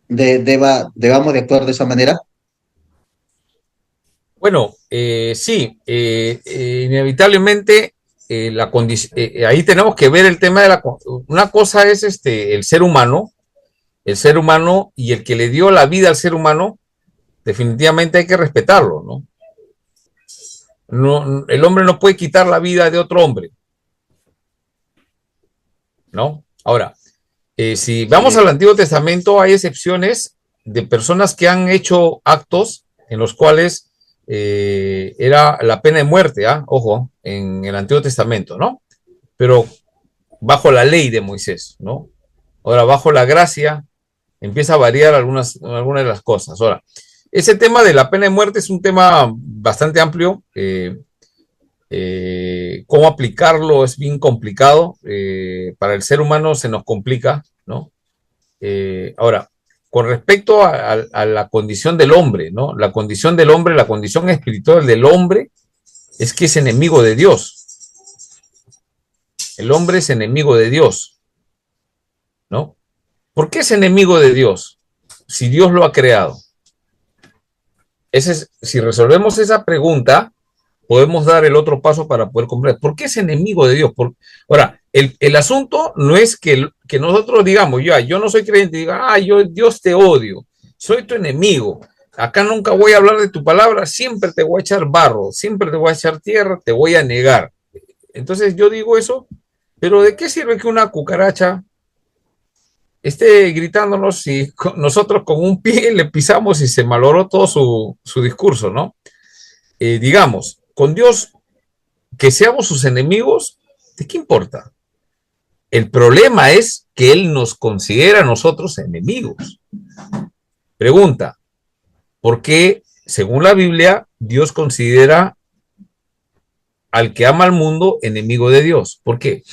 Speaker 11: debamos de actuar de esa manera?
Speaker 1: Bueno, sí, inevitablemente ahí tenemos que ver el tema de una cosa es el ser humano y el que le dio la vida al ser humano, definitivamente hay que respetarlo, ¿no? No, el hombre no puede quitar la vida de otro hombre, ¿no? Ahora, si vamos al Antiguo Testamento, hay excepciones de personas que han hecho actos en los cuales era la pena de muerte, ojo, en el Antiguo Testamento, ¿no? Pero bajo la ley de Moisés, ¿no? Ahora, bajo la gracia, empieza a variar algunas de las cosas. Ahora, ese tema de la pena de muerte es un tema bastante amplio. Cómo aplicarlo es bien complicado. Para el ser humano se nos complica, ¿no? Ahora, con respecto a la condición del hombre, ¿no? La condición del hombre, la condición espiritual del hombre es que es enemigo de Dios. El hombre es enemigo de Dios. ¿no? ¿Por qué es enemigo de Dios si Dios lo ha creado? Si resolvemos esa pregunta, podemos dar el otro paso para poder comprender. ¿Por qué es enemigo de Dios? Ahora, el asunto no es que nosotros digamos, yo no soy creyente, diga, Dios te odio, soy tu enemigo. Acá nunca voy a hablar de tu palabra, siempre te voy a echar barro, siempre te voy a echar tierra, te voy a negar. Entonces yo digo eso, pero ¿de qué sirve que una cucaracha esté gritándonos si nosotros con un pie le pisamos y se malogró todo su discurso, ¿no? Digamos, con Dios, que seamos sus enemigos, ¿de qué importa? El problema es que Él nos considera a nosotros enemigos. Pregunta, ¿por qué, según la Biblia, Dios considera al que ama al mundo enemigo de Dios? ¿Por qué?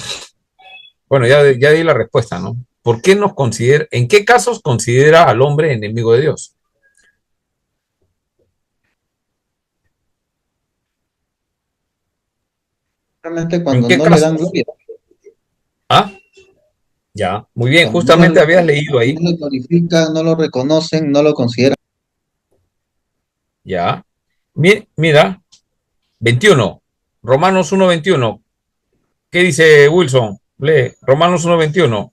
Speaker 1: Bueno, ya di la respuesta, ¿no? ¿Por qué nos considera, en qué casos considera al hombre enemigo de Dios?
Speaker 11: Realmente cuando no le dan gloria.
Speaker 1: Ah, ya, muy bien,
Speaker 11: Cuando
Speaker 1: justamente
Speaker 11: no
Speaker 1: habías leído ahí.
Speaker 11: No lo glorifican, no lo reconocen, no lo consideran.
Speaker 1: Ya. Mira, 21, Romanos 1:21. ¿Qué dice Wilson? Lee, Romanos 1:21.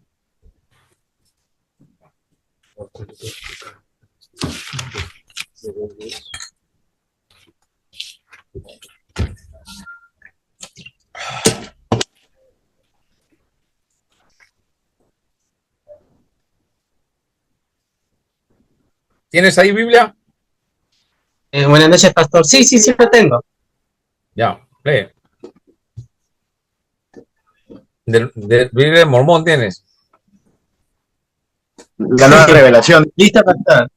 Speaker 1: ¿Tienes ahí Biblia?
Speaker 14: Buenas noches, pastor. Sí, lo tengo.
Speaker 1: Ya, lee. Del Biblia de Mormón tienes.
Speaker 14: La nueva revelación. Listo, pastor.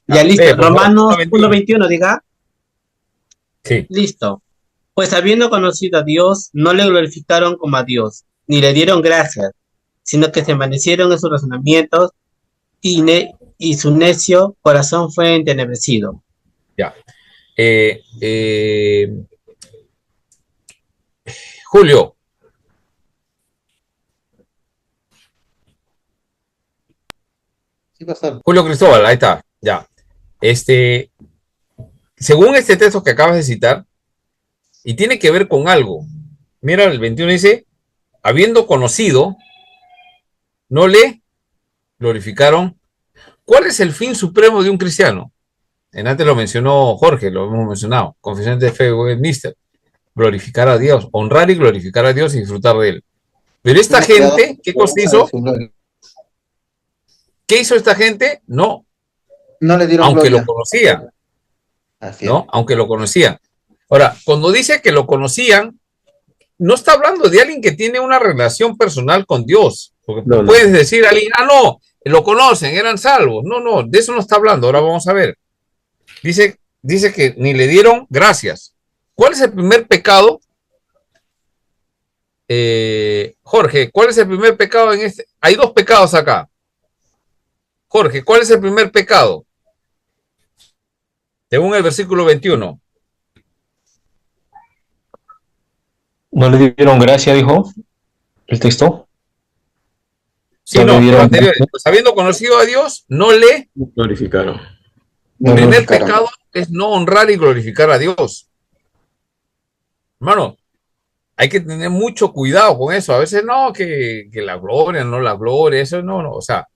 Speaker 14: Ya listo. Romanos 1:21, diga.
Speaker 1: Sí.
Speaker 14: Listo. Pues habiendo conocido a Dios, no le glorificaron como a Dios, ni le dieron gracias, sino que se envanecieron en sus razonamientos y su necio corazón fue entenebrecido.
Speaker 1: Ya. Julio.
Speaker 11: Sí, pastor.
Speaker 1: Julio Cristóbal, ahí está. Ya. Según este texto que acabas de citar, y tiene que ver con algo. Mira, el 21 dice, habiendo conocido, no le glorificaron. ¿Cuál es el fin supremo de un cristiano? Antes lo mencionó Jorge, lo hemos mencionado. Confesión de fe, mister. Glorificar a Dios, honrar y glorificar a Dios y disfrutar de él. Pero esta gente, ¿qué cosa hizo? ¿Qué hizo esta gente? No
Speaker 11: le dieron
Speaker 1: aunque
Speaker 11: gloria.
Speaker 1: Lo conocía. ¿No? Aunque lo conocía. Ahora, cuando dice que lo conocían, no está hablando de alguien que tiene una relación personal con Dios. Porque puedes decir a alguien, no, lo conocen, eran salvos. No, de eso no está hablando. Ahora vamos a ver. Dice que ni le dieron gracias. ¿Cuál es el primer pecado? Jorge, ¿cuál es el primer pecado en este? Hay dos pecados acá. Jorge, ¿cuál es el primer pecado? Según el versículo 21.
Speaker 10: ¿No le dieron gracia, dijo el texto?
Speaker 1: Sí, no, lo anterior. Pues habiendo conocido a Dios, no le
Speaker 3: glorificaron.
Speaker 1: El primer pecado es no honrar y glorificar a Dios. Hermano, hay que tener mucho cuidado con eso. A veces no, que la gloria, no la gloria, eso no. O sea,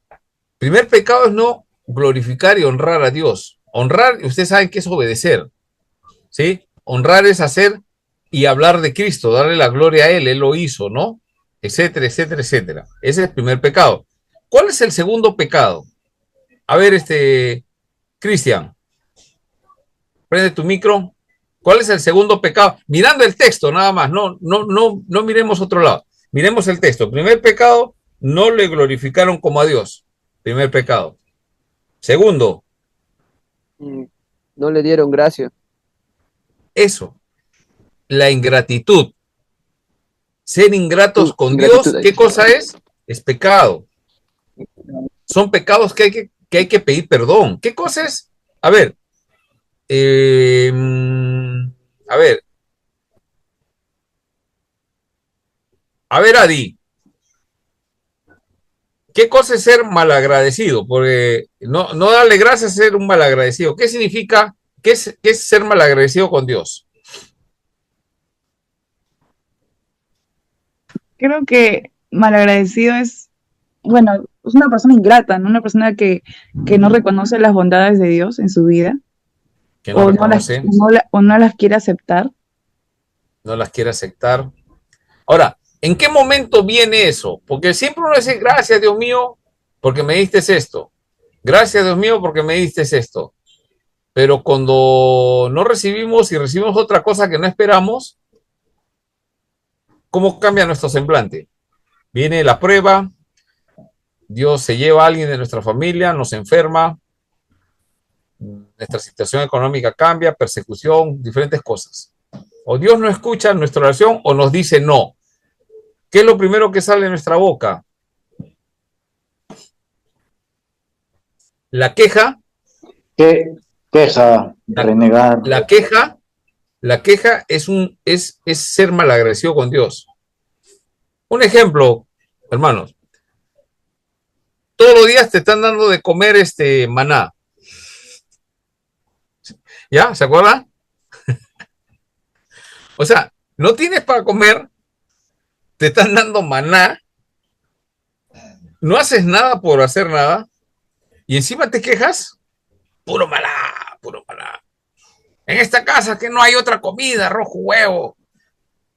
Speaker 1: primer pecado es no glorificar y honrar a Dios. Honrar, ustedes saben que es obedecer. ¿Sí? Honrar es hacer y hablar de Cristo, darle la gloria a Él lo hizo, ¿no? Etcétera, etcétera, etcétera. Ese es el primer pecado. ¿Cuál es el segundo pecado? A ver, Cristian, prende tu micro. ¿Cuál es el segundo pecado? Mirando el texto nada más, no miremos otro lado. Miremos el texto. Primer pecado, no le glorificaron como a Dios. Primer pecado. Segundo.
Speaker 4: No le dieron gracia.
Speaker 1: Eso. La ingratitud. Ser ingratos con Dios, ¿qué cosa es? Es pecado. Son pecados que hay que pedir perdón. ¿Qué cosa es? A ver, Adi, ¿Qué cosa es ser malagradecido? Porque no darle gracias es ser un malagradecido. ¿Qué significa? ¿Qué es ser malagradecido con Dios?
Speaker 2: Creo que malagradecido es, bueno, es una persona ingrata, ¿no? Una persona que no reconoce las bondades de Dios en su vida.
Speaker 1: Que no reconoce.
Speaker 2: O no las quiere aceptar.
Speaker 1: No las quiere aceptar. Ahora, ¿en qué momento viene eso? Porque siempre uno dice, gracias Dios mío, porque me diste esto. Gracias Dios mío, porque me diste esto. Pero cuando no recibimos y recibimos otra cosa que no esperamos, ¿cómo cambia nuestro semblante? Viene la prueba, Dios se lleva a alguien de nuestra familia, nos enferma, nuestra situación económica cambia, persecución, diferentes cosas. O Dios no escucha nuestra oración o nos dice no. ¿Qué es lo primero que sale de nuestra boca? La queja.
Speaker 5: Queja, renegar.
Speaker 1: La queja es ser malagradecido con Dios. Un ejemplo, hermanos. Todos los días te están dando de comer maná. ¿Ya? ¿Se acuerdan? O sea, no tienes para comer, te están dando maná, no haces nada por hacer nada, y encima te quejas, puro maná, puro maná. En esta casa que no hay otra comida, arroz, huevo,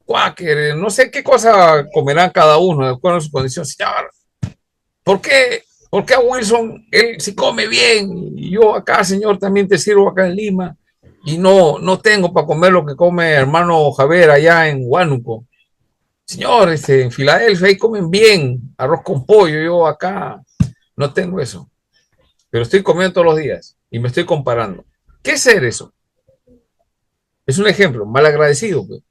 Speaker 1: cuáquer, no sé qué cosa comerán cada uno de acuerdo a su condición. Señor, ¿por qué a Wilson él sí come bien? Y yo acá, señor, también te sirvo acá en Lima, y no tengo para comer lo que come hermano Javier allá en Huánuco. Señor, en Filadelfia ahí comen bien, arroz con pollo, yo acá no tengo eso. Pero estoy comiendo todos los días y me estoy comparando. ¿Qué es ser eso? Es un ejemplo, malagradecido. Pues.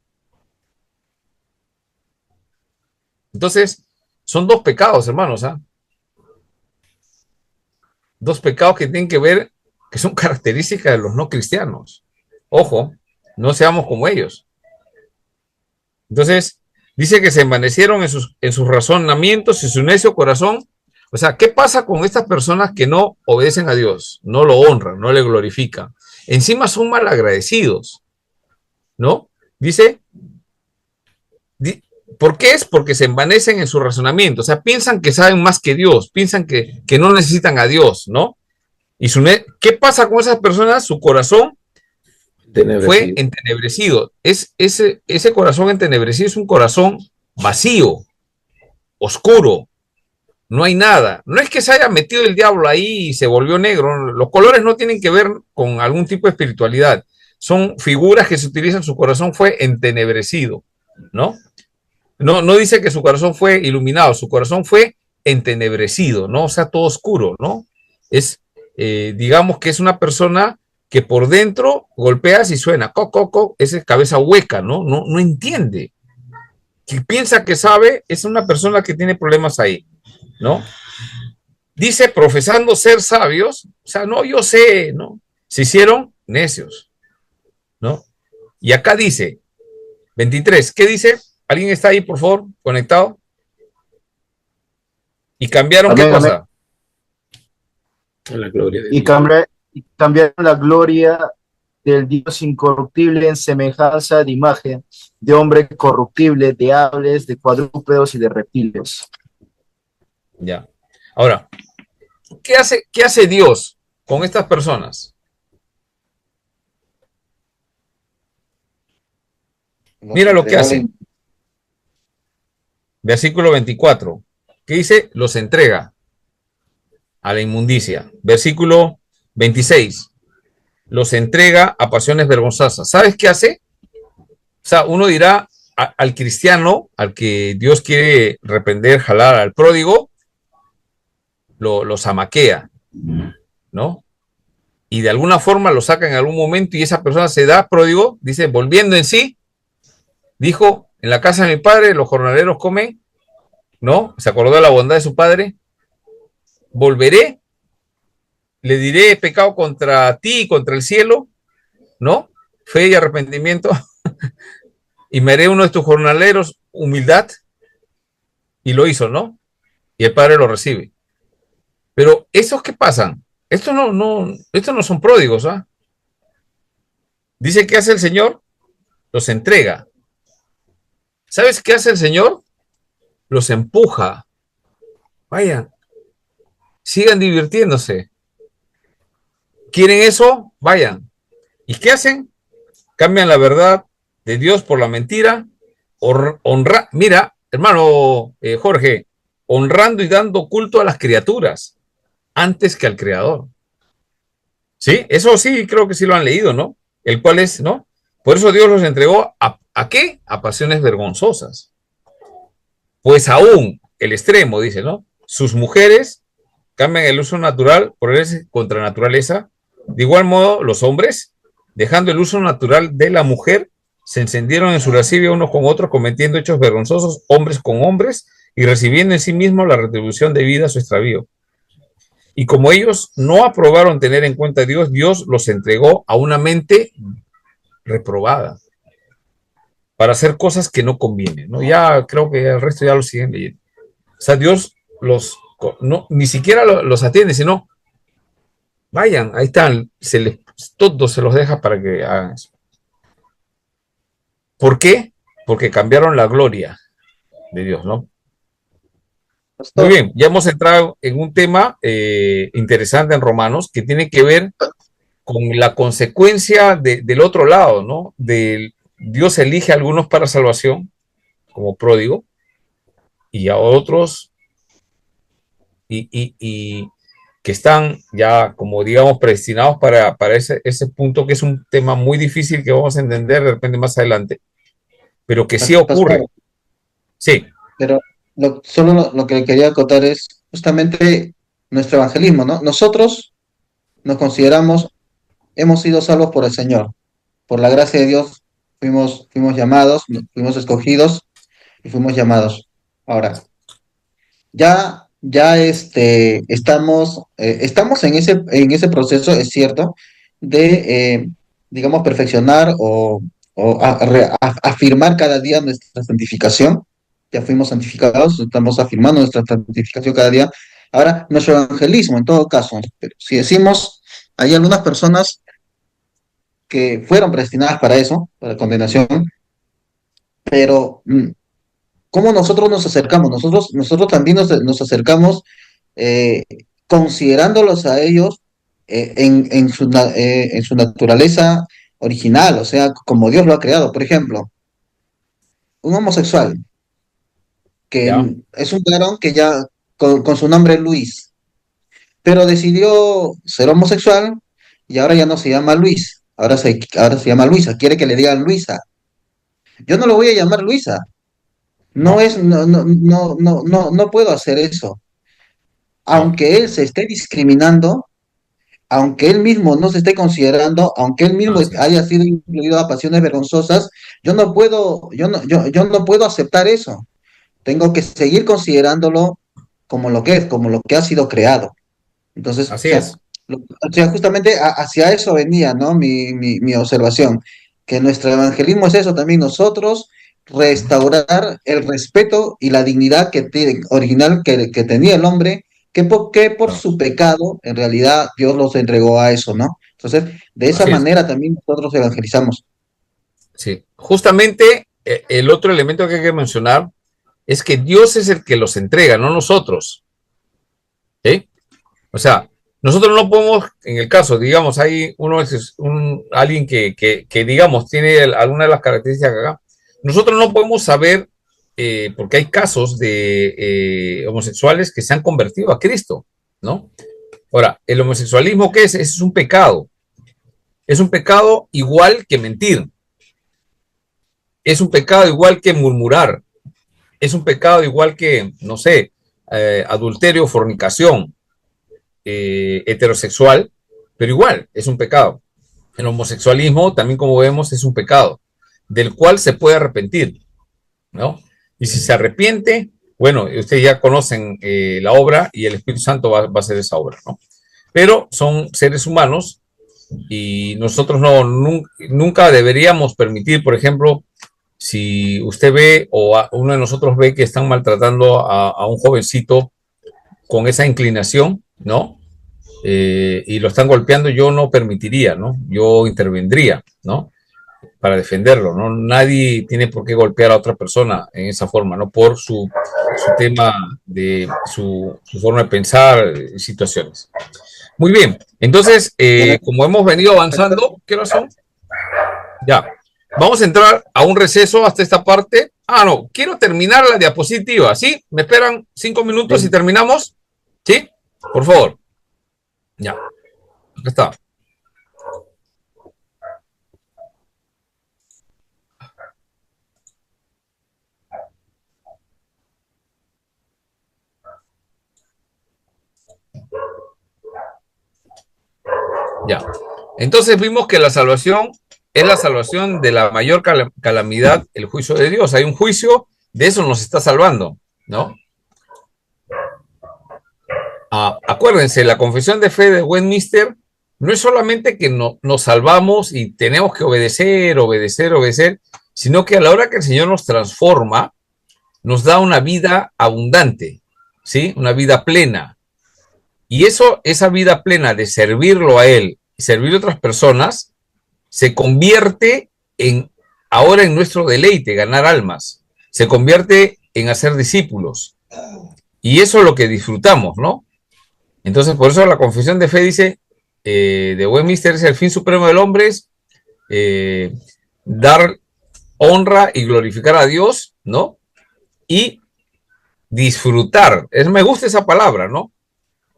Speaker 1: Entonces, son dos pecados, hermanos, ¿ah? Dos pecados que tienen que ver, que son características de los no cristianos. Ojo, no seamos como ellos. Entonces, dice que se envanecieron en sus razonamientos y su necio corazón. O sea, ¿qué pasa con estas personas que no obedecen a Dios? No lo honran, no le glorifican. Encima son malagradecidos, ¿no? Dice, ¿por qué es? Porque se envanecen en su razonamiento. O sea, piensan que saben más que Dios, piensan que no necesitan a Dios, ¿no? Y ¿qué pasa con esas personas? Su corazón fue entenebrecido. Ese corazón entenebrecido es un corazón vacío, oscuro. No hay nada. No es que se haya metido el diablo ahí y se volvió negro. Los colores no tienen que ver con algún tipo de espiritualidad. Son figuras que se utilizan. Su corazón fue entenebrecido, ¿no? No dice que su corazón fue iluminado. Su corazón fue entenebrecido, ¿no? O sea, todo oscuro, ¿no? Digamos que es una persona que por dentro golpeas y suena, coco, esa es cabeza hueca, ¿no? No entiende. Que piensa que sabe, es una persona que tiene problemas ahí, ¿no? Dice, profesando ser sabios, o sea, no, yo sé, ¿no? Se hicieron necios, ¿no? Y acá dice, 23, ¿qué dice? ¿Alguien está ahí, por favor, conectado? ¿Y cambiaron qué cosa?
Speaker 3: La gloria de
Speaker 15: y cambiaron la gloria del Dios incorruptible en semejanza de imagen de hombre corruptible, de aves, de cuadrúpedos y de reptiles.
Speaker 1: Ya. Ahora, ¿qué hace Dios con estas personas? Mira lo que hace. Versículo 24. ¿Qué dice? Los entrega a la inmundicia. Versículo 26. Los entrega a pasiones vergonzosas. ¿Sabes qué hace? O sea, uno dirá al cristiano, al que Dios quiere reprender, jalar al pródigo, lo zamaquea, ¿no? Y de alguna forma lo saca en algún momento y esa persona se da pródigo, dice, volviendo en sí, dijo, en la casa de mi padre los jornaleros comen, ¿no? Se acordó de la bondad de su padre, volveré, le diré pecado contra ti y contra el cielo, ¿no? Fe y arrepentimiento, y me haré uno de tus jornaleros, humildad, y lo hizo, ¿no? Y el padre lo recibe. Pero esos que pasan, estos no son pródigos, ¿ah? Dice que hace el Señor, los entrega. ¿Sabes qué hace el Señor? Los empuja. Vayan, sigan divirtiéndose. ¿Quieren eso? Vayan. ¿Y qué hacen? Cambian la verdad de Dios por la mentira. Mira, hermano Jorge, honrando y dando culto a las criaturas antes que al Creador. ¿Sí? Eso sí, creo que sí lo han leído, ¿no? El cual es, ¿no? Por eso Dios los entregó ¿a qué? A pasiones vergonzosas. Pues aún el extremo, dice, ¿no? Sus mujeres cambian el uso natural por el contra naturaleza. De igual modo, los hombres, dejando el uso natural de la mujer, se encendieron en su lascivia unos con otros, cometiendo hechos vergonzosos, hombres con hombres, y recibiendo en sí mismos la retribución debida a su extravío. Y como ellos no aprobaron tener en cuenta a Dios, Dios los entregó a una mente reprobada para hacer cosas que no convienen, ¿no? Ya creo que el resto ya lo siguen leyendo. O sea, Dios ni siquiera los atiende, sino vayan, ahí están, todos se los deja para que hagan eso. ¿Por qué? Porque cambiaron la gloria de Dios, ¿no? Muy bien, ya hemos entrado en un tema interesante en Romanos que tiene que ver con la consecuencia del otro lado, ¿no? Dios elige a algunos para salvación, como pródigo, y a otros, y que están ya, como digamos, predestinados para ese punto, que es un tema muy difícil que vamos a entender de repente más adelante, pero que sí ocurre. Sí.
Speaker 11: Pero solo lo que quería acotar es justamente nuestro evangelismo, ¿no? Nosotros nos consideramos, hemos sido salvos por el Señor. Por la gracia de Dios fuimos llamados, fuimos escogidos y fuimos llamados. Ahora, ya estamos en ese proceso, es cierto, de, digamos, perfeccionar o afirmar cada día nuestra santificación. Ya fuimos santificados, estamos afirmando nuestra santificación cada día. Ahora, nuestro evangelismo, en todo caso, pero si decimos, hay algunas personas que fueron predestinadas para eso, para condenación, pero ¿cómo nosotros nos acercamos? Nosotros también nos acercamos eh, considerándolos a ellos en su naturaleza original, o sea, como Dios lo ha creado. Por ejemplo, un homosexual, que es un varón que ya con su nombre Luis, pero decidió ser homosexual y ahora ya no se llama Luis, ahora se llama Luisa, quiere que le digan Luisa. Yo no lo voy a llamar Luisa. No puedo hacer eso. Aunque él se esté discriminando, aunque él mismo no se esté considerando, aunque él mismo haya sido incluido a pasiones vergonzosas, yo no puedo aceptar eso. Tengo que seguir considerándolo como lo que es, como lo que ha sido creado. Entonces,
Speaker 1: así es.
Speaker 11: O sea, justamente hacia eso venía, ¿no? Mi observación, que nuestro evangelismo es eso también, nosotros restaurar el respeto y la dignidad original que tenía el hombre, que por su pecado, en realidad, Dios los entregó a eso, ¿no? Entonces, de esa manera también nosotros evangelizamos.
Speaker 1: Sí, justamente el otro elemento que hay que mencionar es que Dios es el que los entrega, no nosotros. ¿Sí? O sea, nosotros no podemos, en el caso, digamos, hay alguien que digamos, tiene alguna de las características acá, nosotros no podemos saber, porque hay casos de homosexuales que se han convertido a Cristo, ¿no? Ahora, ¿el homosexualismo qué es? Es un pecado. Es un pecado igual que mentir. Es un pecado igual que murmurar. Es un pecado igual que, no sé, adulterio, fornicación, heterosexual, pero igual es un pecado. El homosexualismo, también como vemos, es un pecado, del cual se puede arrepentir, ¿no? Y si se arrepiente, bueno, ustedes ya conocen la obra y el Espíritu Santo va a hacer esa obra, ¿no? Pero son seres humanos y nosotros nunca deberíamos permitir, por ejemplo, si usted ve o uno de nosotros ve que están maltratando a un jovencito con esa inclinación, ¿no? Y lo están golpeando, yo no permitiría, ¿no? Yo intervendría, ¿no? Para defenderlo, ¿no? Nadie tiene por qué golpear a otra persona en esa forma, ¿no? Por su tema de su forma de pensar, situaciones. Muy bien, entonces, como hemos venido avanzando, ¿qué hora son? Ya, vamos a entrar a un receso hasta esta parte. Ah, no, quiero terminar la diapositiva, ¿sí? ¿Me esperan 5 minutos y terminamos? ¿Sí? Por favor. Ya, acá está. Ya. Entonces vimos que la salvación es la salvación de la mayor calamidad, el juicio de Dios. Hay un juicio, de eso nos está salvando, ¿no? Acuérdense, la confesión de fe de Westminster no es solamente que nos salvamos y tenemos que obedecer, sino que a la hora que el Señor nos transforma, nos da una vida abundante, ¿sí? Una vida plena. Y esa vida plena de servirlo a Él y servir a otras personas, se convierte ahora en nuestro deleite, ganar almas. Se convierte en hacer discípulos. Y eso es lo que disfrutamos, ¿no? Entonces, por eso la confesión de fe dice, de Westminster, es el fin supremo del hombre, es dar honra y glorificar a Dios, ¿no? Y disfrutar, me gusta esa palabra, ¿no?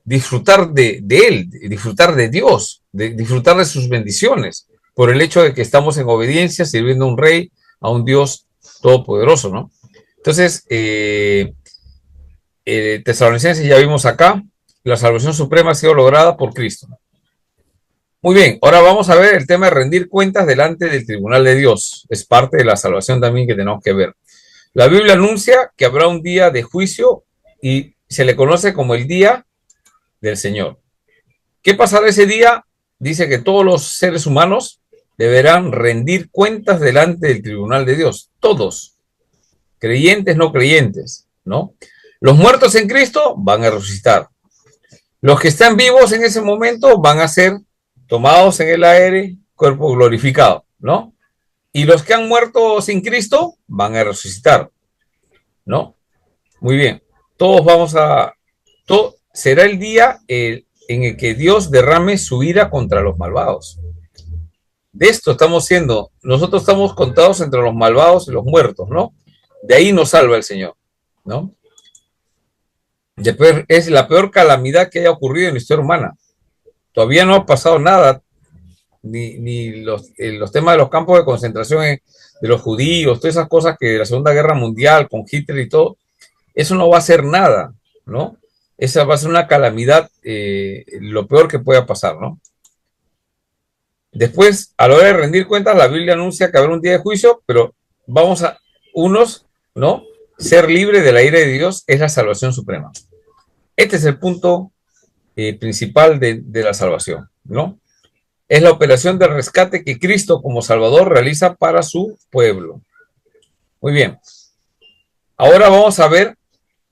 Speaker 1: Disfrutar de Él, disfrutar de Dios, disfrutar de sus bendiciones, por el hecho de que estamos en obediencia, sirviendo a un rey, a un Dios todopoderoso, ¿no? Entonces, Tesalonicenses ya vimos acá, la salvación suprema ha sido lograda por Cristo. Muy bien, ahora vamos a ver el tema de rendir cuentas delante del tribunal de Dios. Es parte de la salvación también que tenemos que ver. La Biblia anuncia que habrá un día de juicio y se le conoce como el día del Señor. ¿Qué pasará ese día? Dice que todos los seres humanos deberán rendir cuentas delante del tribunal de Dios. Todos, creyentes, no creyentes, ¿no? Los muertos en Cristo van a resucitar. Los que están vivos en ese momento van a ser tomados en el aire, cuerpo glorificado, ¿no? Y los que han muerto sin Cristo van a resucitar, ¿no? Muy bien. Será el día en el que Dios derrame su ira contra los malvados. De esto nosotros estamos contados entre los malvados y los muertos, ¿no? De ahí nos salva el Señor, ¿no? Es la peor calamidad que haya ocurrido en la historia humana. Todavía no ha pasado nada, ni los temas de los campos de concentración de los judíos, todas esas cosas que la Segunda Guerra Mundial con Hitler y todo, eso no va a ser nada, ¿no? Esa va a ser una calamidad, lo peor que pueda pasar, ¿no? Después, a la hora de rendir cuentas, la Biblia anuncia que habrá un día de juicio, pero ¿no? Ser libre de la ira de Dios es la salvación suprema. Este es el punto principal de la salvación, ¿no? Es la operación de rescate que Cristo como Salvador realiza para su pueblo. Muy bien. Ahora vamos a ver,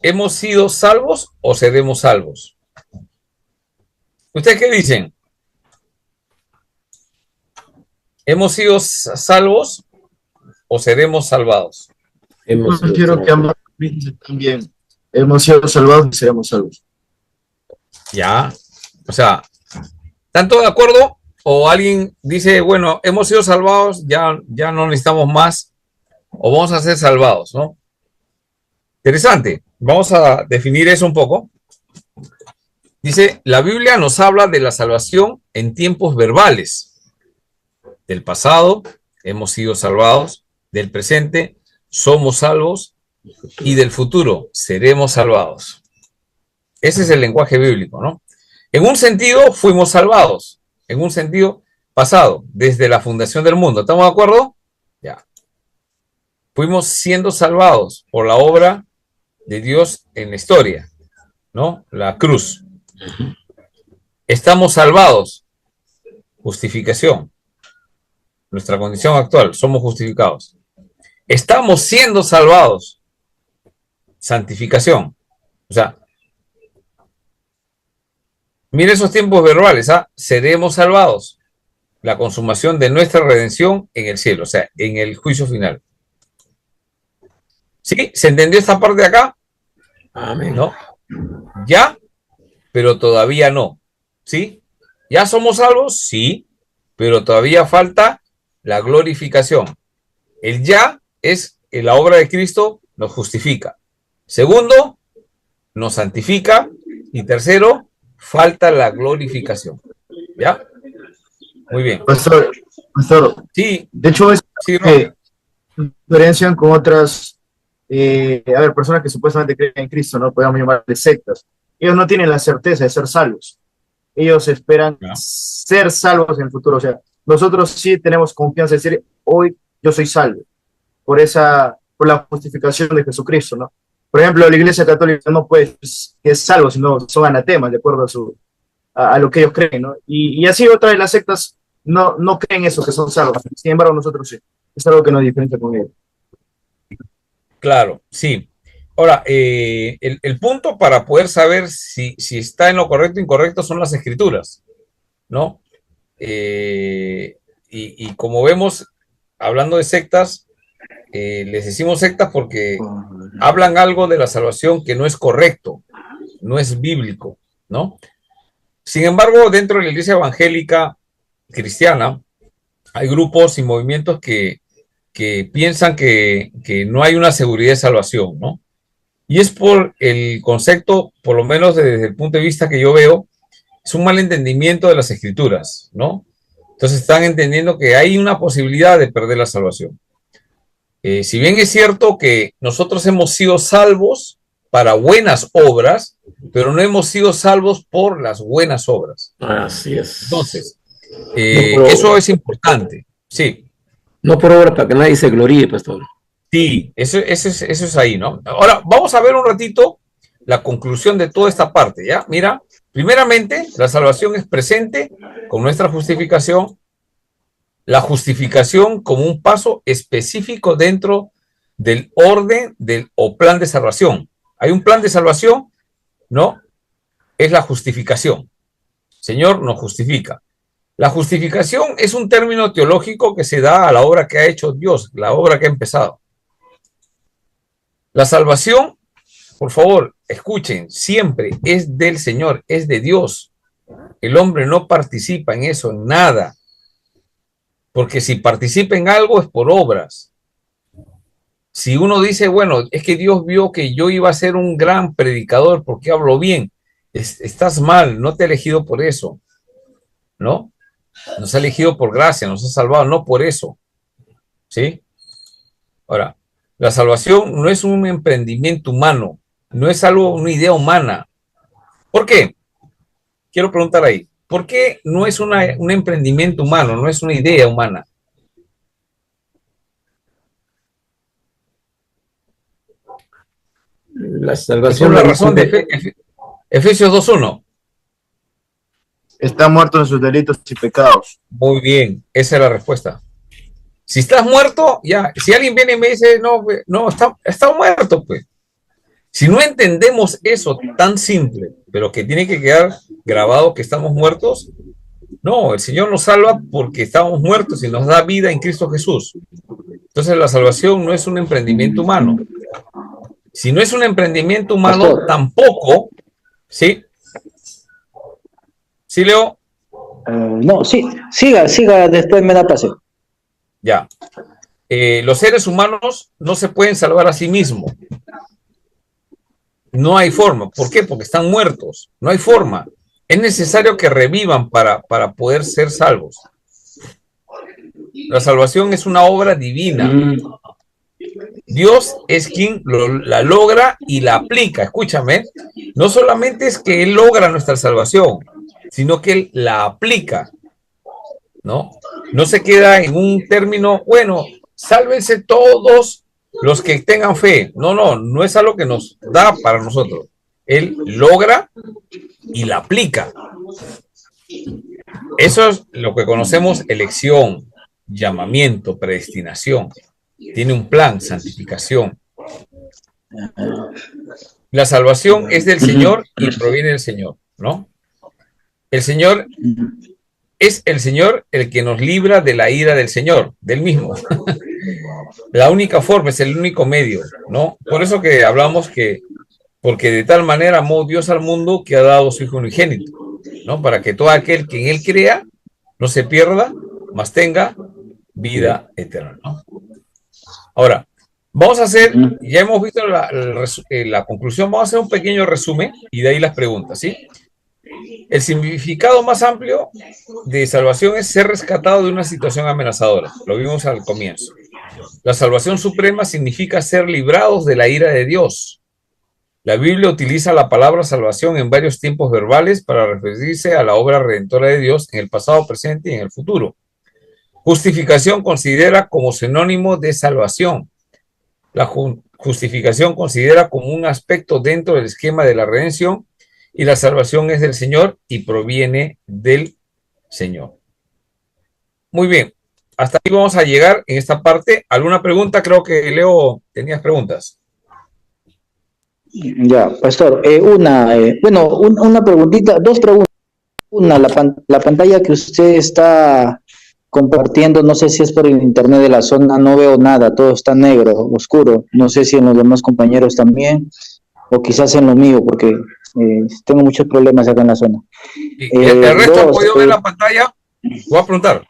Speaker 1: ¿hemos sido salvos o seremos salvos? ¿Ustedes qué dicen? ¿Hemos sido salvos o seremos salvados?
Speaker 15: Quiero que ambos también. Hemos sido salvados y seremos salvos.
Speaker 1: Ya, o sea, ¿están todos de acuerdo? ¿O alguien dice, bueno, hemos sido salvados, ya no necesitamos más, o vamos a ser salvados, ¿no? Interesante, vamos a definir eso un poco. Dice, la Biblia nos habla de la salvación en tiempos verbales. Del pasado, hemos sido salvados, del presente, somos salvos, y del futuro, seremos salvados. Ese es el lenguaje bíblico, ¿no? En un sentido, fuimos salvados. En un sentido pasado, desde la fundación del mundo. ¿Estamos de acuerdo? Ya. Fuimos siendo salvados por la obra de Dios en la historia, ¿no? La cruz. Estamos salvados. Justificación. Nuestra condición actual, somos justificados. Estamos siendo salvados. Santificación. O sea, Mire esos tiempos verbales, ¿ah? Seremos salvados. La consumación de nuestra redención en el cielo, o sea, en el juicio final. ¿Sí? ¿Se entendió esta parte de acá?
Speaker 3: Amén.
Speaker 1: ¿No? Ya, pero todavía no. ¿Sí? ¿Ya somos salvos? Sí, pero todavía falta la glorificación. El ya es que la obra de Cristo nos justifica. Segundo, nos santifica. Y tercero, falta la glorificación. ¿Ya? Muy bien.
Speaker 15: Pastor,
Speaker 1: sí.
Speaker 15: De hecho, es
Speaker 1: sí,
Speaker 15: que diferencian con otras, personas que supuestamente creen en Cristo, ¿no? Podemos llamarle sectas. Ellos no tienen la certeza de ser salvos. Ellos esperan ser salvos en el futuro. O sea, nosotros sí tenemos confianza de decir, hoy yo soy salvo, por la justificación de Jesucristo, ¿no? Por ejemplo, la Iglesia Católica no puede que es salvo, sino son anatemas, de acuerdo a lo que ellos creen, ¿no? Y así otras de las sectas no creen eso, que son salvos. Sin embargo, nosotros sí. Es algo que nos diferencia con ellos.
Speaker 1: Claro, sí. Ahora, el punto para poder saber si está en lo correcto o incorrecto son las escrituras, ¿no? Y como vemos, hablando de sectas, les decimos sectas porque hablan algo de la salvación que no es correcto, no es bíblico, ¿no? Sin embargo, dentro de la iglesia evangélica cristiana, hay grupos y movimientos que piensan que no hay una seguridad de salvación, ¿no? Y es por el concepto, por lo menos desde el punto de vista que yo veo, es un mal entendimiento de las escrituras, ¿no? Entonces están entendiendo que hay una posibilidad de perder la salvación. Si bien es cierto que nosotros hemos sido salvos para buenas obras, pero no hemos sido salvos por las buenas obras.
Speaker 3: Así es.
Speaker 1: Entonces, eso es importante, sí.
Speaker 3: No por obra para que nadie se gloríe, pastor.
Speaker 1: Sí, eso es ahí, ¿no? Ahora, vamos a ver un ratito la conclusión de toda esta parte, ¿ya? Mira, primeramente, la salvación es presente con nuestra justificación, la justificación como un paso específico dentro del orden o plan de salvación. Hay un plan de salvación, ¿no? Es la justificación. Señor nos justifica. La justificación es un término teológico que se da a la obra que ha hecho Dios, la obra que ha empezado. La salvación, por favor, escuchen, siempre es del Señor, es de Dios. El hombre no participa en eso, en nada. Porque si participa en algo es por obras. Si uno dice, bueno, es que Dios vio que yo iba a ser un gran predicador porque hablo bien, estás mal, no te ha elegido por eso, ¿no? Nos ha elegido por gracia, nos ha salvado, no por eso, ¿sí? Ahora, la salvación no es un emprendimiento humano, no es algo, una idea humana. ¿Por qué? Quiero preguntar ahí, ¿por qué no es un emprendimiento humano, no es una idea humana?
Speaker 3: La salvación.
Speaker 1: La razón de Efesios 2:1.
Speaker 15: Está muerto en sus delitos y pecados.
Speaker 1: Muy bien, esa es la respuesta. Si estás muerto, ya, si alguien viene y me dice, no, está muerto, pues. Si no entendemos eso tan simple, pero que tiene que quedar grabado que estamos muertos, no, el Señor nos salva porque estamos muertos y nos da vida en Cristo Jesús. Entonces la salvación no es un emprendimiento humano. Si no es un emprendimiento humano, pastor, tampoco, ¿sí? ¿Sí, Leo?
Speaker 5: No, sí, siga, después me da pase.
Speaker 1: Ya. Los seres humanos no se pueden salvar a sí mismos. No hay forma. ¿Por qué? Porque están muertos. No hay forma. Es necesario que revivan para poder ser salvos. La salvación es una obra divina. Dios es quien la logra y la aplica. Escúchame. No solamente es que Él logra nuestra salvación, sino que Él la aplica. ¿No? No se queda en un término, bueno, sálvense todos los que tengan fe. No es algo que nos da para nosotros. Él logra y la aplica. Eso es lo que conocemos elección, llamamiento, predestinación. Tiene un plan, santificación. La salvación es del Señor y proviene del Señor, ¿no? El Señor es el Señor el que nos libra de la ira del Señor, del mismo. La única forma, es el único medio, ¿no? Por eso que hablamos que, porque de tal manera amó Dios al mundo que ha dado su Hijo unigénito, ¿no? Para que todo aquel que en Él crea no se pierda, mas tenga vida eterna, ¿no? Ahora, vamos a hacer, ya hemos visto la conclusión, vamos a hacer un pequeño resumen y de ahí las preguntas, ¿sí? El significado más amplio de salvación es ser rescatado de una situación amenazadora. Lo vimos al comienzo. La salvación suprema significa ser librados de la ira de Dios. La Biblia utiliza la palabra salvación en varios tiempos verbales para referirse a la obra redentora de Dios en el pasado, presente y en el futuro. Justificación considera como sinónimo de salvación. La justificación considera como un aspecto dentro del esquema de la redención, y la salvación es del Señor y proviene del Señor. Muy bien, hasta ahí vamos a llegar en esta parte. ¿Alguna pregunta? Creo que, Leo, tenías preguntas.
Speaker 5: Ya, pastor, una preguntita, dos preguntas. Una, la pantalla que usted está compartiendo, no sé si es por el internet de la zona, no veo nada, todo está negro, oscuro. No sé si en los demás compañeros también, o quizás en lo mío, porque tengo muchos problemas acá en la zona.
Speaker 1: ¿El resto han podido ver la pantalla? Voy a preguntar.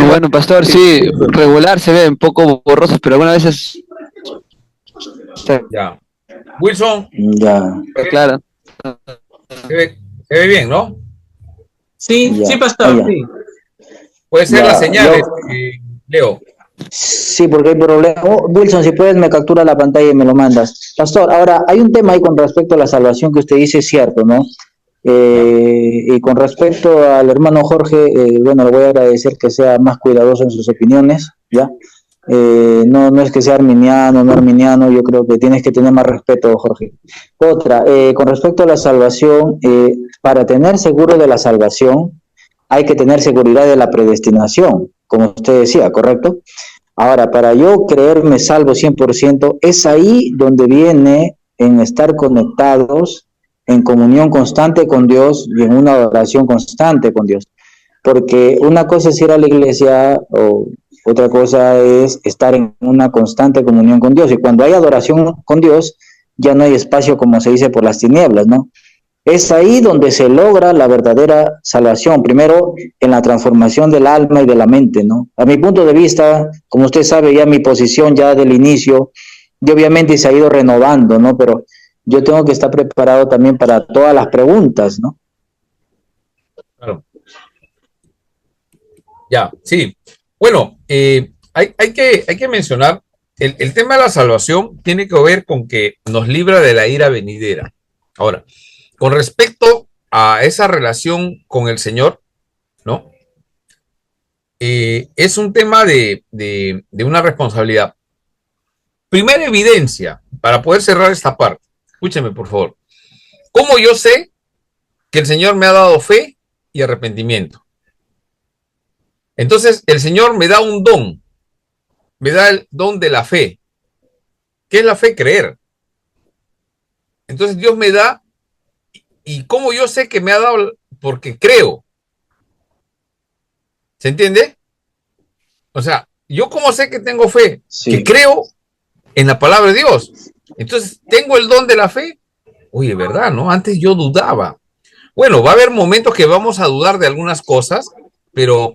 Speaker 4: Bueno, pastor, sí, regular, se ve un poco borrosos, pero algunas veces...
Speaker 1: Ya. Wilson.
Speaker 5: Ya.
Speaker 4: Claro.
Speaker 1: Se ve bien, ¿no?
Speaker 14: Sí,
Speaker 5: Ya.
Speaker 14: sí, pastor, sí.
Speaker 1: Puede ser
Speaker 5: Ya,
Speaker 1: las señales, Leo.
Speaker 5: Sí, porque hay problema. Wilson, si puedes, me captura la pantalla y me lo mandas. Pastor, ahora, hay un tema ahí con respecto a la salvación que usted dice, es cierto, ¿no? Y con respecto al hermano Jorge, bueno, le voy a agradecer que sea más cuidadoso en sus opiniones, ¿ya? No es que sea arminiano, no arminiano, yo creo que tienes que tener más respeto, Jorge. Otra, con respecto a la salvación, para tener seguro de la salvación, hay que tener seguridad de la predestinación, como usted decía, ¿correcto? Ahora, para yo creerme salvo 100%, es ahí donde viene en estar conectados, en comunión constante con Dios y en una adoración constante con Dios. Porque una cosa es ir a la iglesia, o otra cosa es estar en una constante comunión con Dios. Y cuando hay adoración con Dios, ya no hay espacio, como se dice, por las tinieblas, ¿no? Es ahí donde se logra la verdadera salvación, primero en la transformación del alma y de la mente, ¿no? A mi punto de vista, como usted sabe, ya mi posición ya del inicio, y obviamente se ha ido renovando, ¿no? Pero yo tengo que estar preparado también para todas las preguntas, ¿no?
Speaker 1: Claro. Ya, sí. Bueno, hay que mencionar, el tema de la salvación tiene que ver con que nos libra de la ira venidera. Ahora, con respecto a esa relación con el Señor, ¿no? Es un tema de una responsabilidad. Primera evidencia, para poder cerrar esta parte, escúcheme por favor. ¿Cómo yo sé que el Señor me ha dado fe y arrepentimiento? Entonces, el Señor me da un don, me da el don de la fe. ¿Qué es la fe? Creer. Entonces, Dios me da. ¿Y cómo yo sé que me ha dado? Porque creo. ¿Se entiende? O sea, ¿yo cómo sé que tengo fe? Sí. Que creo en la palabra de Dios. Entonces, ¿tengo el don de la fe? Oye, ¿verdad? ¿No? Antes yo dudaba. Bueno, va a haber momentos que vamos a dudar de algunas cosas, pero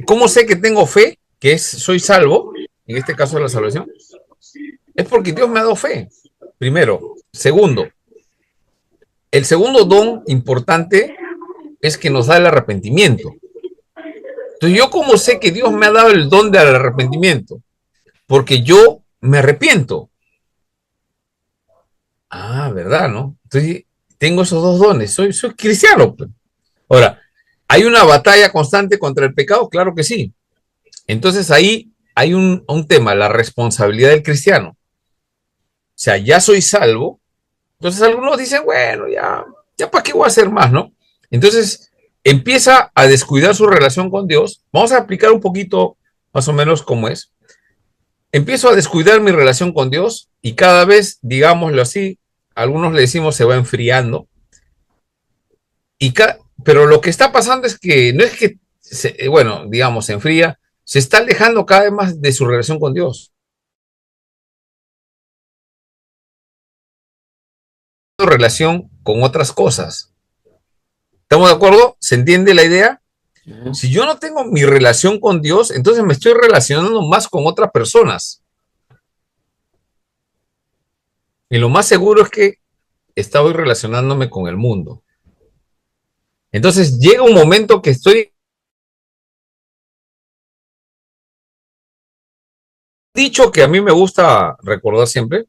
Speaker 1: ¿cómo sé que tengo fe? Que soy salvo, en este caso de la salvación. Es porque Dios me ha dado fe. Primero. Segundo, el segundo don importante es que nos da el arrepentimiento. Entonces, ¿yo cómo sé que Dios me ha dado el don del arrepentimiento? Porque yo me arrepiento. Ah, ¿verdad, no? Entonces, tengo esos dos dones. Soy cristiano. Ahora, ¿hay una batalla constante contra el pecado? Claro que sí. Entonces, ahí hay un tema, la responsabilidad del cristiano. O sea, ya soy salvo. Entonces algunos dicen, bueno, ya para qué voy a hacer más, ¿no? Entonces empieza a descuidar su relación con Dios. Vamos a aplicar un poquito más o menos cómo es. Empiezo a descuidar mi relación con Dios y cada vez, digámoslo así, algunos le decimos se va enfriando. Pero lo que está pasando es que no es que, bueno, digamos, se enfría, se está alejando cada vez más de su relación con Dios. Su relación con otras cosas. ¿Estamos de acuerdo? ¿Se entiende la idea? Si yo no tengo mi relación con Dios, entonces me estoy relacionando más con otras personas. Y lo más seguro es que estoy relacionándome con el mundo. Entonces llega un momento que estoy... Dicho que a mí me gusta recordar siempre,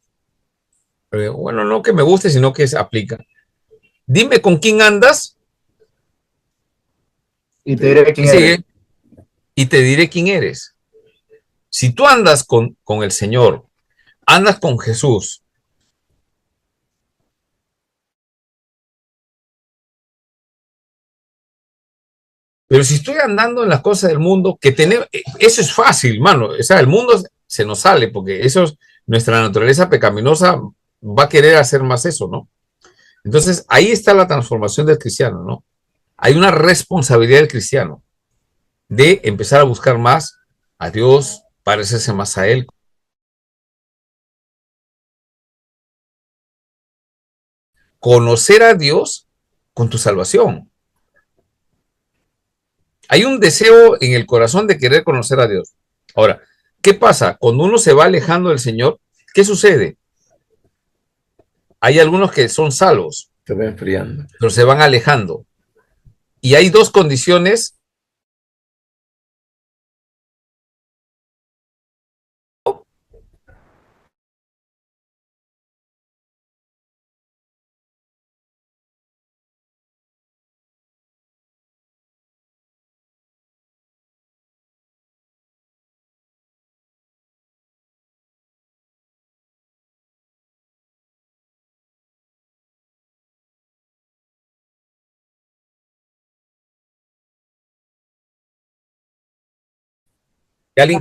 Speaker 1: bueno, no que me guste, sino que se aplica. Dime con quién andas.
Speaker 15: Y te diré quién eres.
Speaker 1: Y te diré quién eres. Si tú andas con el Señor, andas con Jesús, pero si estoy andando en las cosas del mundo, eso es fácil, mano. O sea, el mundo se nos sale porque eso es nuestra naturaleza pecaminosa, va a querer hacer más eso, ¿no? Entonces, ahí está la transformación del cristiano, ¿no? Hay una responsabilidad del cristiano de empezar a buscar más a Dios, parecerse más a Él. Conocer a Dios con tu salvación. Hay un deseo en el corazón de querer conocer a Dios. Ahora, ¿qué pasa? Cuando uno se va alejando del Señor, ¿qué sucede? Hay algunos que son salvos.
Speaker 3: Se va enfriando.
Speaker 1: Pero se van alejando. Y hay dos condiciones. Alguien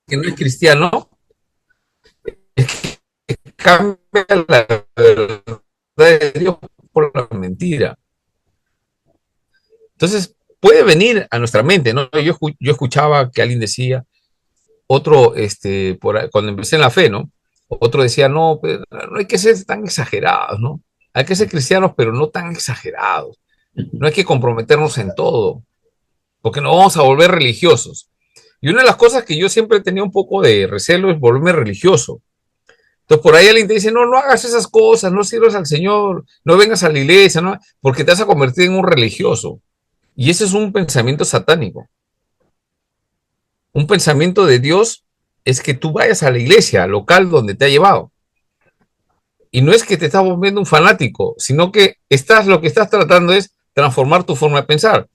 Speaker 1: que no es cristiano, es que cambia la verdad de Dios por la mentira. Entonces, puede venir a nuestra mente, ¿no? Yo escuchaba que alguien decía, otro, cuando empecé en la fe, ¿no? Otro decía, no, pues, no hay que ser tan exagerados, ¿no? Hay que ser cristianos, pero no tan exagerados. No hay que comprometernos en todo, porque nos vamos a volver religiosos. Y una de las cosas que yo siempre tenía un poco de recelo es volverme religioso. Entonces, por ahí alguien te dice, no, no hagas esas cosas, no sirvas al Señor, no vengas a la iglesia, ¿no? Porque te vas a convertir en un religioso. Y ese es un pensamiento satánico. Un pensamiento de Dios es que tú vayas a la iglesia local donde te ha llevado. Y no es que te estás volviendo un fanático, sino que lo que estás tratando es transformar tu forma de pensar.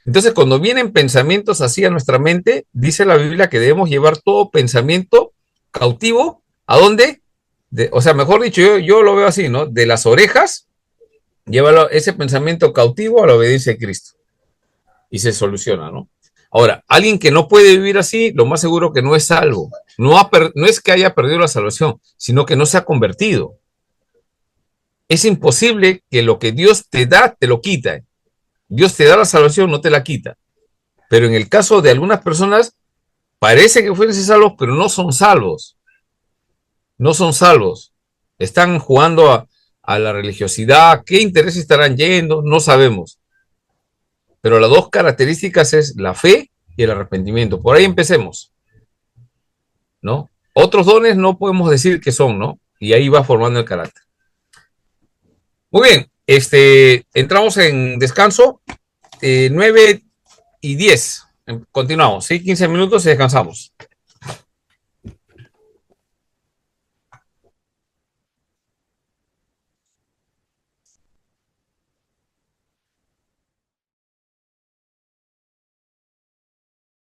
Speaker 1: Entonces, cuando vienen pensamientos así a nuestra mente, dice la Biblia que debemos llevar todo pensamiento cautivo. ¿A dónde? O sea, mejor dicho, yo lo veo así, ¿no? De las orejas, llévalo ese pensamiento cautivo a la obediencia de Cristo. Y se soluciona, ¿no? Ahora, alguien que no puede vivir así, lo más seguro que no es salvo. No es que haya perdido la salvación, sino que no se ha convertido. Es imposible que lo que Dios te da, te lo quita. Dios te da la salvación, no te la quita. Pero en el caso de algunas personas, parece que fuesen salvos, pero no son salvos. No son salvos. Están jugando a la religiosidad. ¿Qué intereses estarán yendo? No sabemos. Pero las dos características es la fe y el arrepentimiento. Por ahí empecemos, ¿no? Otros dones no podemos decir que son, ¿no? Y ahí va formando el carácter. Muy bien, entramos en descanso, 9:10. Continuamos, ¿sí? 15 minutos y descansamos.